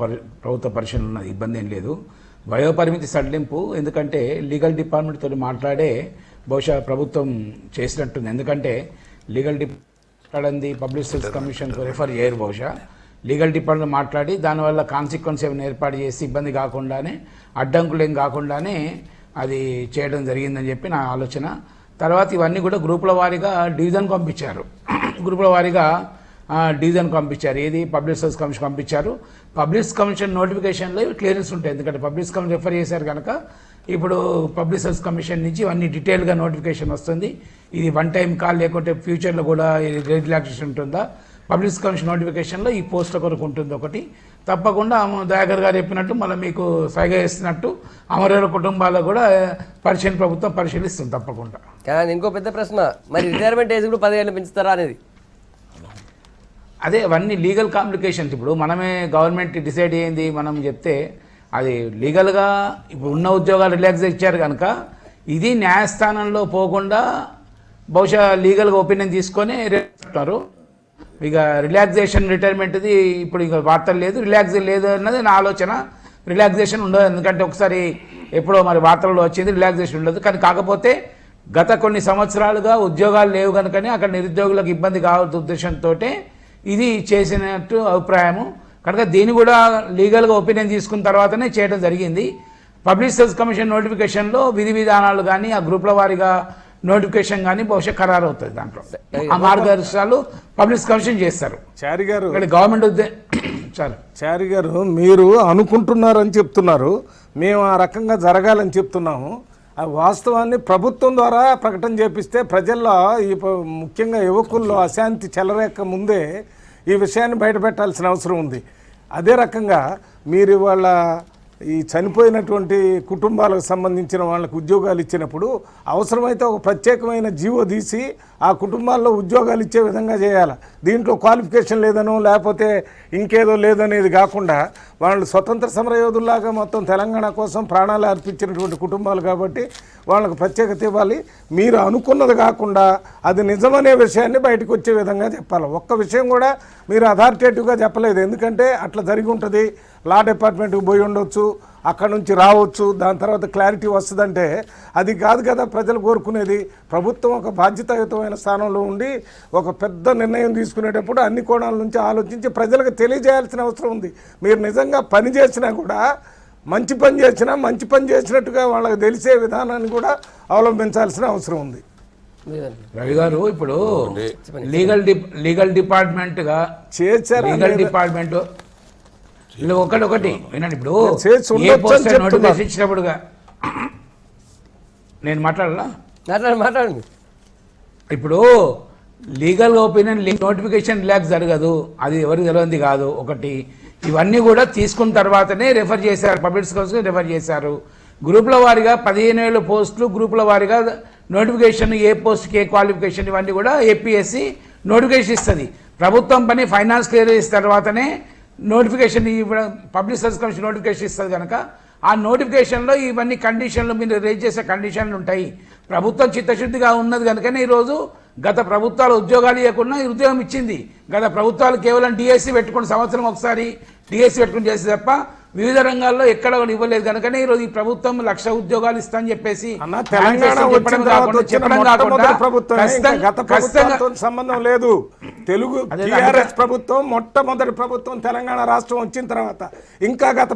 ప్రభుత్వ పరిశీలన ఉన్నది, ఇబ్బంది ఏం లేదు. వయోపరిమితి సడలింపు ఎందుకంటే లీగల్ డిపార్ట్మెంట్ తోటి మాట్లాడే బహుశా ప్రభుత్వం చేసినట్టుంది. ఎందుకంటే లీగల్ డిపార్ట్మెంట్ పబ్లిక్ సర్వీస్ కమిషన్కు రెఫర్ చేయరు, బహుశా లీగల్ డిపార్ట్మెంట్ మాట్లాడి దానివల్ల కాన్సిక్వెన్స్ ఏమైనా ఏర్పాటు చేసి ఇబ్బంది కాకుండానే, అడ్డంకులు ఏం కాకుండానే అది చేయడం జరిగిందని చెప్పి నా ఆలోచన. తర్వాత ఇవన్నీ కూడా గ్రూపుల వారీగా డివిజన్ పంపించారు, గ్రూపుల వారీగా డివిజన్ పంపించారు. ఏది పబ్లిక్ సర్వీస్ కమిషన్ పంపించారు. పబ్లిక్ కమిషన్ నోటిఫికేషన్లో క్లియరెన్స్ ఉంటాయి, ఎందుకంటే పబ్లిక్ కమిషన్ రెఫర్ చేశారు కనుక ఇప్పుడు పబ్లిక్ సర్వీస్ కమిషన్ నుంచి ఇవన్నీ డీటెయిల్గా నోటిఫికేషన్ వస్తుంది. ఇది వన్ టైం కాల్ లేకుంటే ఫ్యూచర్లో కూడా రిలాక్సేషన్ ఉంటుందా, పబ్లిక్ కమిషన్ నోటిఫికేషన్లో ఈ పోస్టుల కొరకు ఉంటుంది ఒకటి. తప్పకుండా దయాకర్ గారు చెప్పినట్టు మళ్ళీ మీకు సైగా చేస్తున్నట్టు అమరవీరుల కుటుంబాలకు కూడా ప్రభుత్వం పరిశీలిస్తుంది తప్పకుండా. కానీ ఇంకో పెద్ద ప్రశ్న, మరి రిటైర్మెంట్ ఏజ్ కూడా 10 ఏళ్ళు పెంచుతారా అనేది. అదే అవన్నీ లీగల్ కాంప్లికేషన్స్. ఇప్పుడు మనమే గవర్నమెంట్ డిసైడ్ అయ్యింది మనం చెప్తే అది లీగల్గా ఇప్పుడు ఉన్న ఉద్యోగాలు రిలాక్స్ ఇచ్చారు కనుక ఇది న్యాయస్థానంలో పోకుండా బహుశా లీగల్గా ఒపీనియన్ తీసుకొని చెప్తారు. ఇక రిలాక్సేషన్ రిటైర్మెంట్ది ఇప్పుడు ఇక వార్తలు లేదు, రిలాక్సేషన్ లేదు అన్నది నా ఆలోచన. రిలాక్సేషన్ ఉండదు, ఎందుకంటే ఒకసారి ఎప్పుడో మరి వార్తల్లో వచ్చింది, రిలాక్సేషన్ ఉండదు. కానీ కాకపోతే గత కొన్ని సంవత్సరాలుగా ఉద్యోగాలు లేవు కనుకనే అక్కడ నిరుద్యోగులకు ఇబ్బంది కావద్దు ఉద్దేశంతో ఇది చేసినట్టు అభిప్రాయము. కనుక దీన్ని కూడా లీగల్గా ఒపీనియన్ తీసుకున్న తర్వాతనే చేయడం జరిగింది. పబ్లిక్ సర్వీస్ కమిషన్ నోటిఫికేషన్లో విధి విధానాలు కానీ ఆ గ్రూప్ల వారీగా నోటిఫికేషన్ కానీ బహుశా ఖరారు అవుతుంది. దాంట్లో ఆ మార్గదర్శకాలు పబ్లిక్ కమిషన్ చేస్తారు. చారి గారు, గవర్నమెంట్ చారి గారు మీరు అనుకుంటున్నారని చెప్తున్నారు, మేము ఆ రకంగా జరగాలని చెప్తున్నాము. ఆ వాస్తవాన్ని ప్రభుత్వం ద్వారా ప్రకటన చేపిస్తే ప్రజల్లో ఈ ముఖ్యంగా యువకుల్లో అశాంతి చెలరేక ముందే ఈ విషయాన్ని బయటపెట్టాల్సిన అవసరం ఉంది. అదే రకంగా మీరు వాళ్ళ ఈ చనిపోయినటువంటి కుటుంబాలకు సంబంధించిన వాళ్ళకు ఉద్యోగాలు ఇచ్చినప్పుడు అవసరమైతే ఒక ప్రత్యేకమైన జీవో తీసి ఆ కుటుంబాల్లో ఉద్యోగాలు ఇచ్చే విధంగా చేయాలి. దీంట్లో క్వాలిఫికేషన్ లేదనో లేకపోతే ఇంకేదో లేదనేది కాకుండా వాళ్ళు స్వతంత్ర సమరయోధుల్లాగా మొత్తం తెలంగాణ కోసం ప్రాణాలు అర్పించినటువంటి కుటుంబాలు కాబట్టి వాళ్ళకు ప్రత్యేకత ఇవ్వాలి. మీరు అనుకున్నది కాకుండా అది నిజమనే విషయాన్ని బయటకు వచ్చే విధంగా చెప్పాలి. ఒక్క విషయం కూడా మీరు అథారిటేటివ్గా చెప్పలేదు, ఎందుకంటే అట్లా జరిగి ఉంటుంది, లా డిపార్ట్మెంట్కి పోయి ఉండొచ్చు, అక్కడ నుంచి రావచ్చు, దాని తర్వాత క్లారిటీ వస్తుందంటే అది కాదు కదా ప్రజలు కోరుకునేది. ప్రభుత్వం ఒక బాధ్యతాయుతమైన స్థానంలో ఉండి ఒక పెద్ద నిర్ణయం తీసుకునేటప్పుడు అన్ని కోణాల నుంచి ఆలోచించి ప్రజలకు తెలియజేయాల్సిన అవసరం ఉంది. మీరు నిజంగా పని చేసినా కూడా మంచి పని చేసినట్టుగా వాళ్ళకి తెలిసే విధానాన్ని కూడా అవలంబించాల్సిన అవసరం ఉంది. రవి గారు ఇప్పుడు లీగల్ డిపార్ట్మెంట్గా చేశారు లీగల్ డిపార్ట్మెంట్ ఒకటి వినండి. ఇప్పుడు చేసి ఏ ఉండొచ్చు పోస్ట్ అని చెప్తున్నా. నోటిఫికేషన్ ఇచ్చినప్పుడుగా నేను మాట్లాడాలా? మాట్లాడండి. ఇప్పుడు లీగల్ ఒపీనియన్ నోటిఫికేషన్ రిలాక్స్ జరగదు, అది ఎవరికి తెలియంది కాదు. ఒకటి ఇవన్నీ కూడా తీసుకున్న తర్వాతనే రెఫర్ చేశారు, పబ్లిక్ స్కూల్స్కి రెఫర్ చేశారు. గ్రూపుల వారీగా 15,000 పోస్టులు గ్రూపుల వారీగా నోటిఫికేషన్, ఏ పోస్ట్కి ఏ క్వాలిఫికేషన్ ఇవన్నీ కూడా ఏపీఎస్సి నోటిఫికేషన్ ఇస్తుంది. ప్రభుత్వం పని ఫైనాన్స్ క్లియర్ చేసిన తర్వాతనే నోటిఫికేషన్ ఇవ్వడం, పబ్లిక్ సర్వీస్ కమిషన్ నోటిఫికేషన్ ఇస్తుంది కనుక ఆ నోటిఫికేషన్లో ఇవన్నీ కండిషన్లు మీరు రేజ్ చేసే కండిషన్లు ఉంటాయి. ప్రభుత్వం చిత్తశుద్ధిగా ఉన్నది కనుకనే ఈరోజు గత ప్రభుత్వాలు ఉద్యోగాలు ఇవ్వకుండా ఉద్యోగం ఇచ్చింది. గత ప్రభుత్వాలు కేవలం డిఎస్సి పెట్టుకుని సంవత్సరం ఒకసారి డిఎస్సి పెట్టుకుని చేసి తప్ప వివిధ రంగాల్లో ఎక్కడ ఇవ్వలేదు కనుకనే ఈరోజు ఈ ప్రభుత్వం 1,00,000 ఉద్యోగాలు ఇస్తామని చెప్పేసి సంబంధం లేదు. తెలుగు టీఆర్ఎస్ ప్రభుత్వం మొట్టమొదటి ప్రభుత్వం తెలంగాణ రాష్ట్రం వచ్చిన తర్వాత ఇంకా గత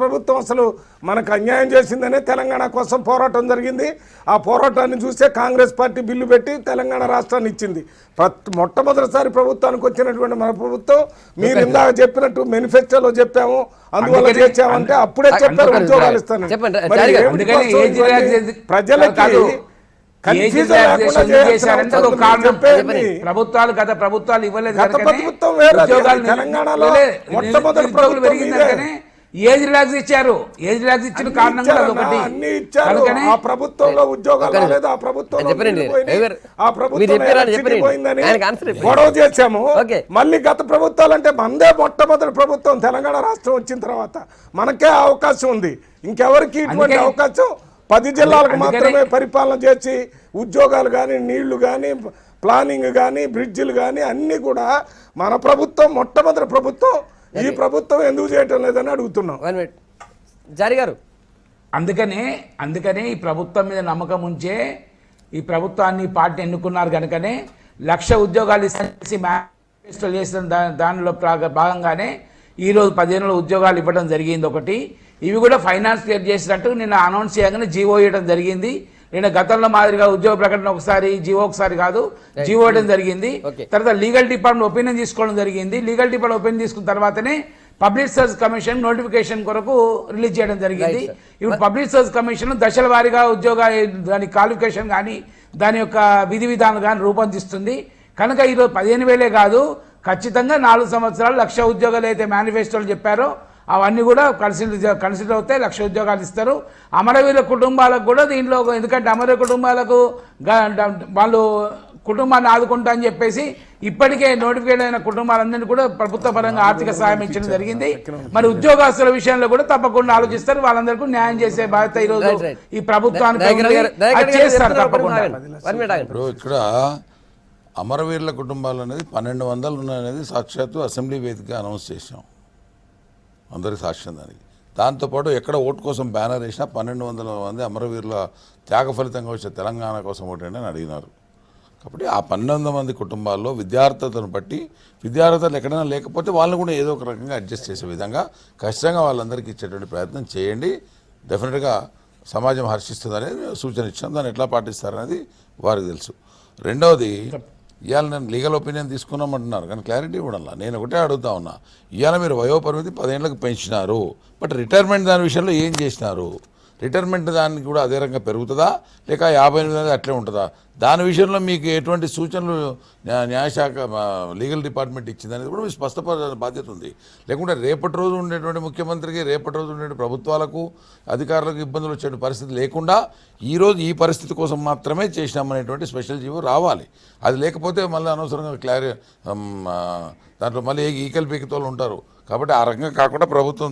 ప్రభుత్వం అసలు మనకు అన్యాయం చేసిందనే తెలంగాణ కోసం పోరాటం జరిగింది. ఆ పోరాటాన్ని చూసే కాంగ్రెస్ పార్టీ బిల్లు పెట్టి తెలంగాణ రాష్ట్రాన్ని ఇచ్చింది. మొట్టమొదటిసారి ప్రభుత్వానికి వచ్చినటువంటి మన ప్రభుత్వం మీరు ఇందాక చెప్పినట్టు మేనిఫెస్టోలో చెప్పాము, అందువల్ల చేసామంటే అప్పుడే చెప్పారు ఉద్యోగాలు ఇస్తాను. ప్రభుత్వాలు గత ప్రభుత్వాలు ఇవ్వలేదు, తెలంగాణలో మొట్టమొదటి ఏజ్ రిలాక్స్ ఇచ్చారు. ఏజ్ రిలాక్స్ ఇచ్చిన కారణం కూడా అదొకటి. అన్ని ఇచ్చారు. ఆ ప్రభుత్వంలో ఉద్యోగాలు లేదు, ఆ ప్రభుత్వంలో గొడవ చేశాము. మళ్ళీ గత ప్రభుత్వాలు అంటే మందే మొట్టమొదటి ప్రభుత్వం తెలంగాణ రాష్ట్రం వచ్చిన తర్వాత మనకే అవకాశం ఉంది. ఇంకెవరికి ఇటువంటి అవకాశం 10 జిల్లాలకు మాత్రమే పరిపాలన చేసి ఉద్యోగాలు కానీ, నీళ్లు కానీ, ప్లానింగ్ కానీ, బ్రిడ్జిలు కానీ అన్ని కూడా మన ప్రభుత్వం మొట్టమొదటి ప్రభుత్వం. ఈ ప్రభుత్వం ఎందుకు చేయటం లేదని అడుగుతున్నాం. జారీ గారు అందుకనే ఈ ప్రభుత్వం మీద నమ్మకం ఉంచే ఈ ప్రభుత్వాన్ని పార్టీ ఎన్నుకున్నారు కనుకనే 1,00,000 ఉద్యోగాలు ఇస్తే మేనిఫెస్టో చేసిన దానిలో భాగంగానే ఈరోజు 15,000 ఉద్యోగాలు ఇవ్వడం జరిగింది. ఒకటి ఇవి కూడా ఫైనాన్స్ క్లియర్ చేసినట్టు నిన్న అనౌన్స్ చేయగానే జీవో ఇవ్వడం జరిగింది. నేను గతంలో మాదిరిగా ఉద్యోగ ప్రకటన ఒకసారి, జీవో ఒకసారి కాదు, జీవో ఇవ్వడం జరిగింది. తర్వాత లీగల్ డిపార్ట్మెంట్ ఒపీనియన్ తీసుకోవడం జరిగింది. లీగల్ డిపార్ట్మెంట్ ఒపీనియన్ తీసుకున్న తర్వాతనే పబ్లిక్ సర్వీస్ కమిషన్ నోటిఫికేషన్ కొరకు రిలీజ్ చేయడం జరిగింది. ఇప్పుడు పబ్లిక్ సర్వీస్ కమిషన్ దశల వారీగా ఉద్యోగ దాని క్వాలిఫికేషన్ కానీ దాని యొక్క విధి విధానం కానీ రూపొందిస్తుంది. కనుక ఈరోజు 15,000 కాదు, ఖచ్చితంగా 4 సంవత్సరాలు 1,00,000 ఉద్యోగాలు అయితే మేనిఫెస్టోలు చెప్పారో అవన్నీ కూడా కన్సిడర్ అవుతాయి. 1,00,000 ఉద్యోగాలు ఇస్తారు. అమరవీరుల కుటుంబాలకు కూడా దీంట్లో, ఎందుకంటే అమరవీర కుటుంబాలకు వాళ్ళు కుటుంబాన్ని ఆదుకుంటా అని చెప్పేసి ఇప్పటికే నోటిఫికేట్ అయిన కుటుంబాలందరినీ కూడా ప్రభుత్వ పరంగా ఆర్థిక సాయం ఇచ్చడం జరిగింది. మరి ఉద్యోగస్తుల విషయంలో కూడా తప్పకుండా ఆలోచిస్తారు. వాళ్ళందరికీ న్యాయం చేసే బాధ్యత ఈరోజు ఈ ప్రభుత్వానికి చేస్తారు తప్పకుండా. ఇక్కడ అమరవీరుల కుటుంబాలు అనేది 1,200 ఉన్నాయనేది సాక్షాత్తు అసెంబ్లీ వేదిక అనౌన్స్ చేశాం, అందరికి సాక్ష్యం దానికి. దాంతోపాటు ఎక్కడ ఓటు కోసం బ్యానర్ వేసినా 1,200 మంది అమరవీరుల త్యాగ ఫలితంగా వచ్చే తెలంగాణ కోసం ఓటండి అని అడిగినారు. కాబట్టి ఆ 1,200 మంది కుటుంబాల్లో విద్యార్థులను బట్టి విద్యార్థులు ఎక్కడైనా లేకపోతే వాళ్ళని కూడా ఏదో ఒక రకంగా అడ్జస్ట్ చేసే విధంగా ఖచ్చితంగా వాళ్ళందరికీ ఇచ్చేటువంటి ప్రయత్నం చేయండి. డెఫినెట్గా సమాజం హర్షిస్తుందనేది సూచన ఇచ్చాం. దాన్ని ఎట్లా పాటిస్తారనేది వారికి తెలుసు. రెండవది, ఇవాళ నేను లీగల్ ఒపీనియన్ తీసుకున్నామంటున్నారు కానీ క్లారిటీ ఇవ్వడంలా. నేను ఒకటే అడుగుతా ఉన్నా, ఇవాళ మీరు వయోపరిమితి 10 ఏళ్ళకి పెంచినారు, బట్ రిటైర్మెంట్ దాని విషయంలో ఏం చేసినారు? రిటైర్మెంట్ దానికి కూడా అదే రకంగా పెరుగుతుందా లేక 58 అనేది అట్లే ఉంటుందా? దాని విషయంలో మీకు ఎటువంటి సూచనలు న్యాయశాఖ లీగల్ డిపార్ట్మెంట్ ఇచ్చిందనేది కూడా మీకు స్పష్టపడాల్సిన బాధ్యత ఉంది. లేకుంటే రేపటి రోజు ఉండేటువంటి ముఖ్యమంత్రికి, రేపటి రోజు ఉండే ప్రభుత్వాలకు, అధికారులకు ఇబ్బందులు వచ్చే పరిస్థితి లేకుండా ఈరోజు ఈ పరిస్థితి కోసం మాత్రమే చేసినామనేటువంటి స్పెషల్ జీవో రావాలి. అది లేకపోతే మళ్ళీ అనవసరంగా దాంట్లో మళ్ళీ ఈకల్ పీకితోళ్ళు ఉంటారు. కాబట్టి ఆ రకంగా కాకుండా ప్రభుత్వం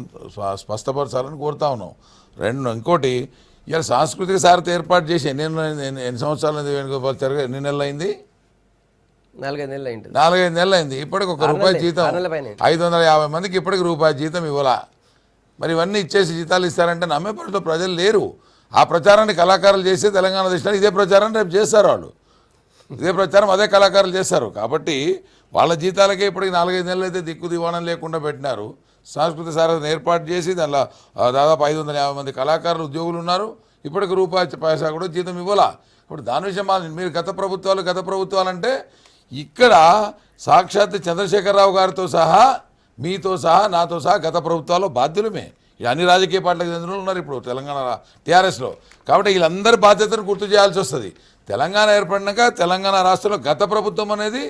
స్పష్టపరచాలని కోరుతా ఉన్నాం. ఇంకోటి, ఇలా సాంస్కృతిక సారథి ఏర్పాటు చేసి ఎన్ని సంవత్సరాలు వేణుగోపాల్ ఎన్ని నెలలు అయింది? 4-5 నెలలు అయింది. 4-5 నెలలు అయింది. ఇప్పటికి ₹1 జీతం 550 మందికి ఇప్పటికి ₹1 జీతం ఇవ్వాలా? మరి ఇవన్నీ ఇచ్చేసి జీతాలు ఇస్తారంటే నమ్మే పరిస్థితిలో ప్రజలు లేరు. ఆ ప్రచారాన్ని కళాకారులు చేసి తెలంగాణ దేశంలో ఇదే ప్రచారాన్ని రేపు చేస్తారు, వాళ్ళు ఇదే ప్రచారం అదే కళాకారులు చేస్తారు. కాబట్టి వాళ్ళ జీతాలకే ఇప్పటికి 4-5 నెలలు అయితే దిక్కు దివాణం లేకుండా పెట్టినారు. సాంస్కృతిక సారథిని ఏర్పాటు చేసి దానిలో దాదాపు 550 మంది కళాకారులు ఉద్యోగులు ఉన్నారు. ఇప్పటికి రూపాయి పైసా కూడా జీతం ఇవ్వాలా. ఇప్పుడు దాని విషయం మీరు గత ప్రభుత్వాలు అంటే ఇక్కడ సాక్షాత్ చంద్రశేఖరరావు గారితో సహా, మీతో సహా, నాతో సహా గత ప్రభుత్వాల్లో బాధ్యులమే. ఈ అన్ని రాజకీయ పార్టీలకు చెందిన ఉన్నారు ఇప్పుడు తెలంగాణ టీఆర్ఎస్లో. కాబట్టి వీళ్ళందరి బాధ్యతను గుర్తు చేయాల్సి వస్తుంది. తెలంగాణ ఏర్పడినాక తెలంగాణ రాష్ట్రంలో గత ప్రభుత్వం అనేది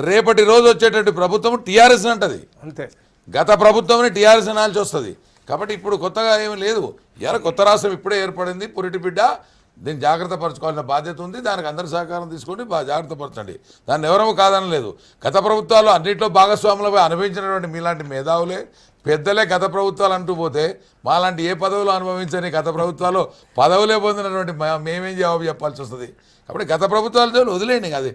రేపటి రోజు వచ్చేటటువంటి ప్రభుత్వం టీఆర్ఎస్ అంటది. అంతే, గత ప్రభుత్వంని టీఆర్ఎస్ అనాల్సి వస్తుంది. కాబట్టి ఇప్పుడు కొత్తగా ఏమీ లేదు. ఇలా కొత్త రాష్ట్రం ఇప్పుడే ఏర్పడింది, పురిటి బిడ్డ. దీన్ని జాగ్రత్త పరచుకోవాల్సిన బాధ్యత ఉంది. దానికి అందరి సహకారం తీసుకోండి, జాగ్రత్త పరచండి. దాన్ని ఎవరూ కాదనలేదు. గత ప్రభుత్వాలు అన్నింటిలో భాగస్వాములపై అనుభవించినటువంటి మీలాంటి మేధావులే పెద్దలే గత ప్రభుత్వాలు అంటూ పోతే మాలాంటి ఏ పదవులు అనుభవించని గత ప్రభుత్వాలు పదవులే పొందినటువంటి మేమేం జవాబు చెప్పాల్సి వస్తుంది. కాబట్టి గత ప్రభుత్వాలతో వదిలేయండి. అది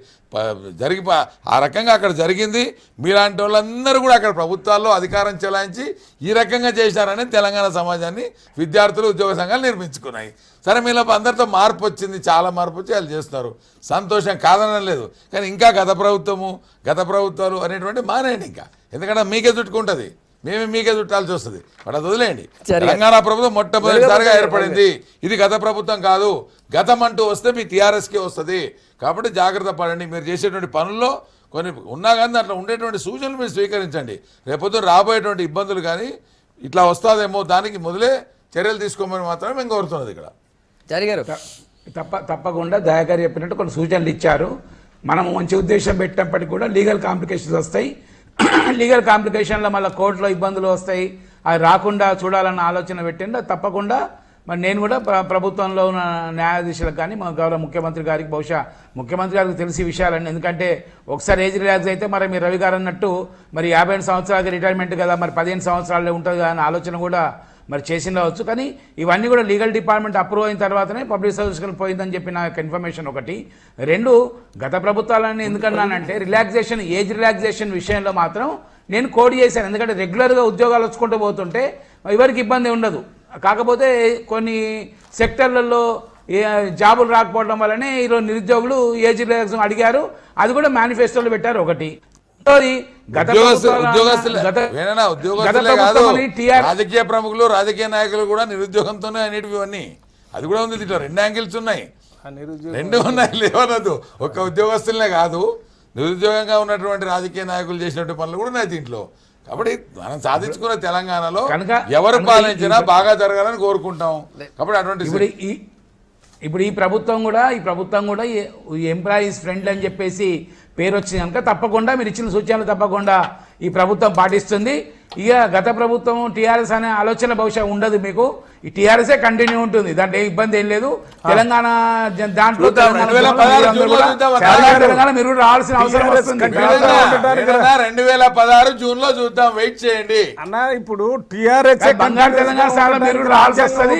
ఆ రకంగా అక్కడ జరిగింది. మీలాంటి వాళ్ళందరూ కూడా అక్కడ ప్రభుత్వాల్లో అధికారం చెలాయించి ఈ రకంగా చేశారని తెలంగాణ సమాజాన్ని విద్యార్థులు, ఉద్యోగ సంఘాలు నిర్మించుకున్నాయి. సరే, మీలో అందరితో మార్పు వచ్చింది, చాలా మార్పు వచ్చి వాళ్ళు చేస్తున్నారు, సంతోషం, కాదనడం లేదు. కానీ ఇంకా గత ప్రభుత్వాలు అనేటువంటి మానేయండి ఇంకా. ఎందుకంటే మీకే చుట్టుకుంటుంది, మీకే చుట్టాల్సి వస్తుంది. వాడు అది వదిలేయండి. తెలంగాణ ప్రభుత్వం మొట్టమొదటిసారిగా ఏర్పడింది. ఇది గత ప్రభుత్వం కాదు. గతం అంటూ వస్తే మీ టీఆర్ఎస్కే వస్తుంది. కాబట్టి జాగ్రత్త పడండి. మీరు చేసేటువంటి పనుల్లో కొన్ని ఉన్నా కానీ దాంట్లో ఉండేటువంటి సూచనలు మీరు స్వీకరించండి. రేపొద్దున రాబోయేటువంటి ఇబ్బందులు కానీ ఇట్లా వస్తుందేమో దానికి మొదలే చర్యలు తీసుకోమని మాత్రమే మేము కోరుతున్నది ఇక్కడ. తప్పకుండా దయాగారు చెప్పినట్టు కొన్ని సూచనలు ఇచ్చారు. మనం మంచి ఉద్దేశం పెట్టినప్పటికీ కూడా లీగల్ కాంప్లికేషన్స్ వస్తాయి. లీగల్ కాంప్లికేషన్లో మళ్ళీ కోర్టులో ఇబ్బందులు వస్తాయి. అవి రాకుండా చూడాలన్న ఆలోచన పెట్టిండు. తప్పకుండా మరి నేను కూడా ప్రభుత్వంలో ఉన్న న్యాయాధీశులకు కానీ మా గౌరవ ముఖ్యమంత్రి గారికి, బహుశా ముఖ్యమంత్రి గారికి తెలిసి విషయాలండి. ఎందుకంటే ఒకసారి ఏజ్ రిలాక్స్ అయితే మరి మీరు రవి గారు అన్నట్టు మరి 52 సంవత్సరాలకి రిటైర్మెంట్ కదా, మరి 15 సంవత్సరాలే ఉంటుంది కదా అన్న ఆలోచన కూడా మరి చేసిండవచ్చు. కానీ ఇవన్నీ కూడా లీగల్ డిపార్ట్మెంట్ అప్రూవ్ అయిన తర్వాతనే పబ్లిక్ సర్వీస్కి పోయిందని చెప్పి నా ఇన్ఫర్మేషన్ ఒకటి. 2, గత ప్రభుత్వాలని ఎందుకన్నానంటే ఏజ్ రిలాక్సేషన్ విషయంలో మాత్రం నేను కోడ్ చేశాను. ఎందుకంటే రెగ్యులర్గా ఉద్యోగాలు వచ్చుకుంటూ పోతుంటే ఎవరికి ఇబ్బంది ఉండదు. కాకపోతే కొన్ని సెక్టర్లలో జాబులు రాకపోవడం వల్లనే ఈరోజు నిరుద్యోగులు ఏజ్ రిలాక్సేషన్ అడిగారు. అది కూడా మేనిఫెస్టోలో పెట్టారు. ఒకటి రాజకీయ ప్రముఖులు, రాజకీయ నాయకులు కూడా నిరుద్యోగంతోనే అనేటివి. అది కూడా ఉంది. దీంట్లో 2 యాంగిల్స్ ఉన్నాయి, 2 ఉన్నాయి, లేవనద్దు. ఒక్క ఉద్యోగస్తులనే కాదు, నిరుద్యోగంగా ఉన్నటువంటి రాజకీయ నాయకులు చేసినటువంటి పనులు కూడా ఉన్నాయి దీంట్లో. కాబట్టి మనం సాధించుకున్న తెలంగాణలో ఎవరు పాలించినా బాగా జరగాలని కోరుకుంటాం. కాబట్టి అటువంటి ఇప్పుడు ఈ ప్రభుత్వం కూడా ఎంప్లాయీస్ ఫ్రెండ్ అని చెప్పేసి పేరు వచ్చింది కనుక తప్పకుండా మీరు ఇచ్చిన సూచనలు తప్పకుండా ఈ ప్రభుత్వం పాటిస్తుంది. ఇక గత ప్రభుత్వం టీఆర్ఎస్ అనే ఆలోచన బహుశా ఉండదు మీకు. ఈ టీఆర్ఎస్ఏ కంటిన్యూ ఉంటుంది, దాంట్లో ఏ ఇబ్బంది ఏం లేదు. తెలంగాణ దాంట్లో మీరు రావాల్సిన అవసరం వస్తుంది. 2016 జూన్ లో చూద్దాం, వెయిట్ చేయండి అన్న. ఇప్పుడు టీఆర్ఎస్ బంగారు తెలంగాణ సార్లు మీరు రావాల్సి వస్తుంది.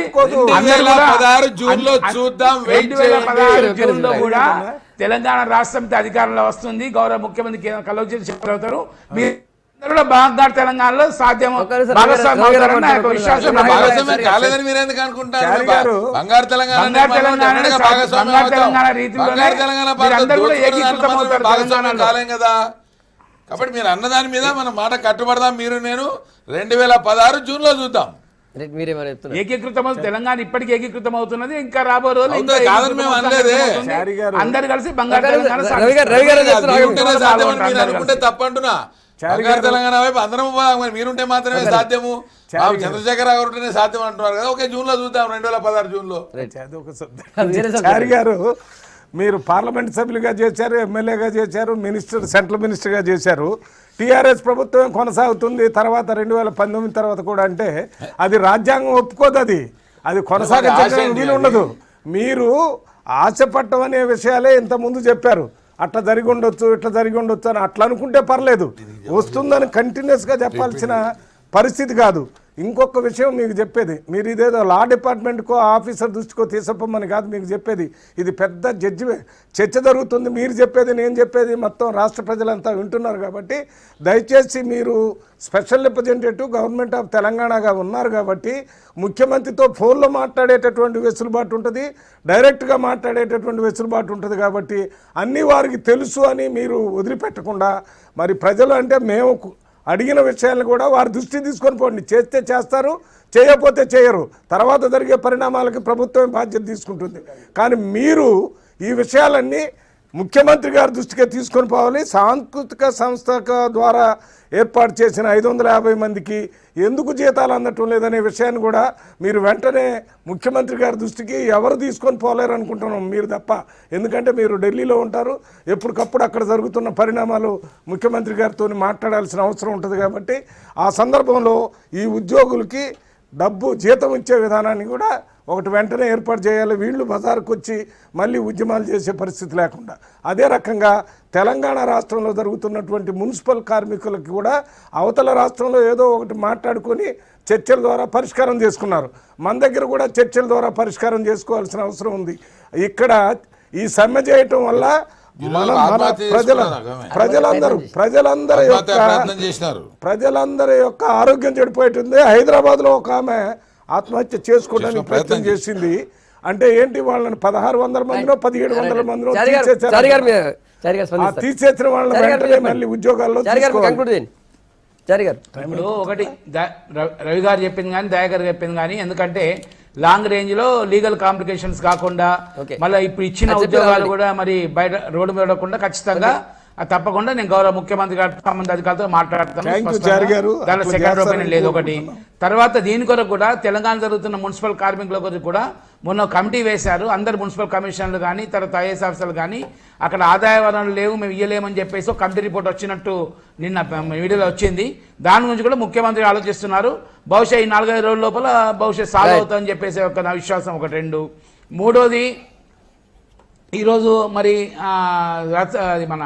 2016 జూన్ లో చూద్దాం, వెయిట్ చేయండి. 2016 జూన్ లో కూడా తెలంగాణ రాష్ట్రంతో అధికారంలో వస్తుంది. గౌరవ ముఖ్యమంత్రి కల్వకుంట్ల చంద్రశేఖరరావు మీరు బంగారు తెలంగాణలో సాధ్యం కాలేదని మీరు ఎందుకు అనుకుంటారు? బంగారు తెలంగాణ కాలేం కదా. కాబట్టి మీరు అన్నదాని మీద మనం మాట కట్టుబడదాం. మీరు నేను 2016 జూన్ లో చూద్దాం. ఏకీకృతం తెలంగాణ ఇప్పటికీ ఏకీకృతం అవుతున్నది. ఇంకా రాబో రోజులు అందరు కలిసి బంగారు అనుకుంటే తప్పంటున్నా. బంగారు తెలంగాణ వైపు అందరం మీరుంటే మాత్రమే సాధ్యము. చంద్రశేఖర గారు ఉంటేనే సాధ్యం అంటున్నారు కదా. ఓకే, జూన్ లో చూద్దాం, 2016 జూన్ లో. చారి గారు, మీరు పార్లమెంట్ సభ్యులుగా చేశారు, ఎమ్మెల్యేగా చేశారు, సెంట్రల్ మినిస్టర్గా చేశారు. టీఆర్ఎస్ ప్రభుత్వం కొనసాగుతుంది తర్వాత 2019 తర్వాత కూడా అంటే అది రాజ్యాంగం ఒప్పుకోదు. అది కొనసాగించడానికి వీలు ఉండదు. మీరు ఆశపట్టం అనే విషయాలే ఇంతకుముందు చెప్పారు. అట్లా జరిగి ఉండొచ్చు, ఇట్లా జరిగి ఉండొచ్చు అని అట్లా అనుకుంటే పర్లేదు. వస్తుందని కంటిన్యూస్గా చెప్పాల్సిన పరిస్థితి కాదు. ఇంకొక విషయం మీకు చెప్పేది, మీరు ఇదేదో లా డిపార్ట్మెంట్కో ఆఫీసర్ దృష్టికో తీసుకుపోమని కాదు మీకు చెప్పేది, ఇది పెద్ద జడ్జి చర్చ జరుగుతుంది. మీరు చెప్పేది నేను చెప్పేది మొత్తం రాష్ట్ర ప్రజలంతా వింటున్నారు కాబట్టి దయచేసి మీరు స్పెషల్ రిప్రజెంటేటివ్ గవర్నమెంట్ ఆఫ్ తెలంగాణగా ఉన్నారు కాబట్టి ముఖ్యమంత్రితో ఫోన్లో మాట్లాడేటటువంటి వెసులుబాటు ఉంటుంది, డైరెక్ట్గా మాట్లాడేటటువంటి వెసులుబాటు ఉంటుంది కాబట్టి అన్నీ వారికి తెలుసు అని మీరు వదిలిపెట్టకుండా, మరి ప్రజలు అంటే మేము అడిగిన విషయాలను కూడా వారి దృష్టి తీసుకొని పోండి. చేస్తే చేస్తారు, చేయకపోతే చేయరు, తర్వాత జరిగే పరిణామాలకి ప్రభుత్వం బాధ్యత తీసుకుంటుంది. కానీ మీరు ఈ విషయాలన్నీ ముఖ్యమంత్రి గారి దృష్టికి తీసుకొని పోవాలి. సాంస్కృతిక సంస్థ ద్వారా ఏర్పాటు చేసిన 550 మందికి ఎందుకు జీతాలు అందటం లేదనే విషయాన్ని కూడా మీరు వెంటనే ముఖ్యమంత్రి గారి దృష్టికి ఎవరు తీసుకొని పోలేరు అనుకుంటున్నాం మీరు తప్ప. ఎందుకంటే మీరు ఢిల్లీలో ఉంటారు, ఎప్పటికప్పుడు అక్కడ జరుగుతున్న పరిణామాలు ముఖ్యమంత్రి గారితో మాట్లాడాల్సిన అవసరం ఉంటుంది కాబట్టి ఆ సందర్భంలో ఈ ఉద్యోగులకి డబ్బు జీతం ఇచ్చే విధానాన్ని కూడా ఒకటి వెంటనే ఏర్పాటు చేయాలి. వీళ్ళు బజారుకు వచ్చి మళ్ళీ ఉద్యమాలు చేసే పరిస్థితి లేకుండా. అదే రకంగా తెలంగాణ రాష్ట్రంలో జరుగుతున్నటువంటి మున్సిపల్ కార్మికులకి కూడా అవతల రాష్ట్రంలో ఏదో ఒకటి మాట్లాడుకొని చర్చల ద్వారా పరిష్కారం చేసుకున్నారు. మన దగ్గర కూడా చర్చల ద్వారా పరిష్కారం చేసుకోవాల్సిన అవసరం ఉంది. ఇక్కడ ఈ సమ్మె చేయటం వల్ల ప్రజలందరి యొక్క ఆరోగ్యం చెడిపోయింది. హైదరాబాద్లో ఒక ఆమె ఆత్మహత్య చేసుకోవడానికి ప్రయత్నం చేసింది. అంటే ఏంటి, వాళ్ళని 1600 మందినో 1700 మందినో తీసేసిన వాళ్ళని వెంటనే మళ్ళీ ఉద్యోగాల్లో ఇప్పుడు ఒకటి రవి గారు చెప్పింది కానీ దయా గారు చెప్పింది కానీ, ఎందుకంటే లాంగ్ రేంజ్ లో లీగల్ కాంప్లికేషన్స్ కాకుండా మళ్ళీ ఇప్పుడు ఇచ్చిన ఉద్యోగాలు కూడా మరి బయట రోడ్డు మీద పడకుండా ఖచ్చితంగా తప్పకుండా నేను గౌరవ ముఖ్యమంత్రి గారి సంబంధ అధికారులతో మాట్లాడతాను. దానిలో సెకండ్ ఒపీనియన్ లేదు. ఒకటి తర్వాత దీని కొరకు కూడా తెలంగాణ జరుగుతున్న మున్సిపల్ కార్మికుల కొరకు కూడా మొన్న కమిటీ వేశారు. అందరు మున్సిపల్ కమిషనర్లు కానీ తర్వాత ఐఏఎస్ ఆఫీసర్లు కానీ అక్కడ ఆదాయ వనరులు లేవు, మేము ఇయ్యలేమని చెప్పేసి ఒక కమిటీ రిపోర్ట్ వచ్చినట్టు నిన్న వీడియోలో వచ్చింది. దాని గురించి కూడా ముఖ్యమంత్రి ఆలోచిస్తున్నారు. బహుశా ఈ 4-5 రోజుల లోపల బహుశా సాల్వ్ అవుతుందని చెప్పేసి ఒక నా విశ్వాసం. ఒకటి. 2 మూడోది, ఈరోజు మరి మన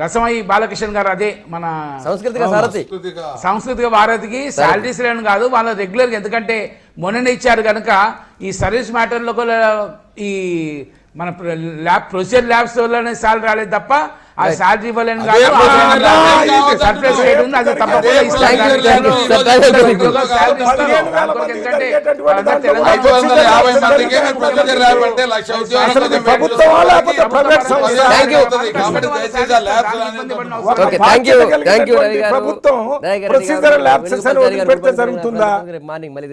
రసమయ్య బాలకృష్ణ గారు, అదే మన సాంస్కృతిక భారతికి శాలరీస్ లేని కాదు, వాళ్ళ రెగ్యులర్గా, ఎందుకంటే మొన్ననే ఇచ్చారు కనుక ఈ సర్వీస్ మ్యాటర్లో ఈ మన ప్రొసీజర్ ల్యాబ్స్ వల్లనే శాలరీ రాలేదు తప్ప ఆ శాలరీ ఇవ్వలేని కాదు. సర్ప్లస్ రేట్ ఉంది, అది తప్పకుండా ప్రభుత్వం జరుగుతుందా? మార్నింగ్ మళ్ళీ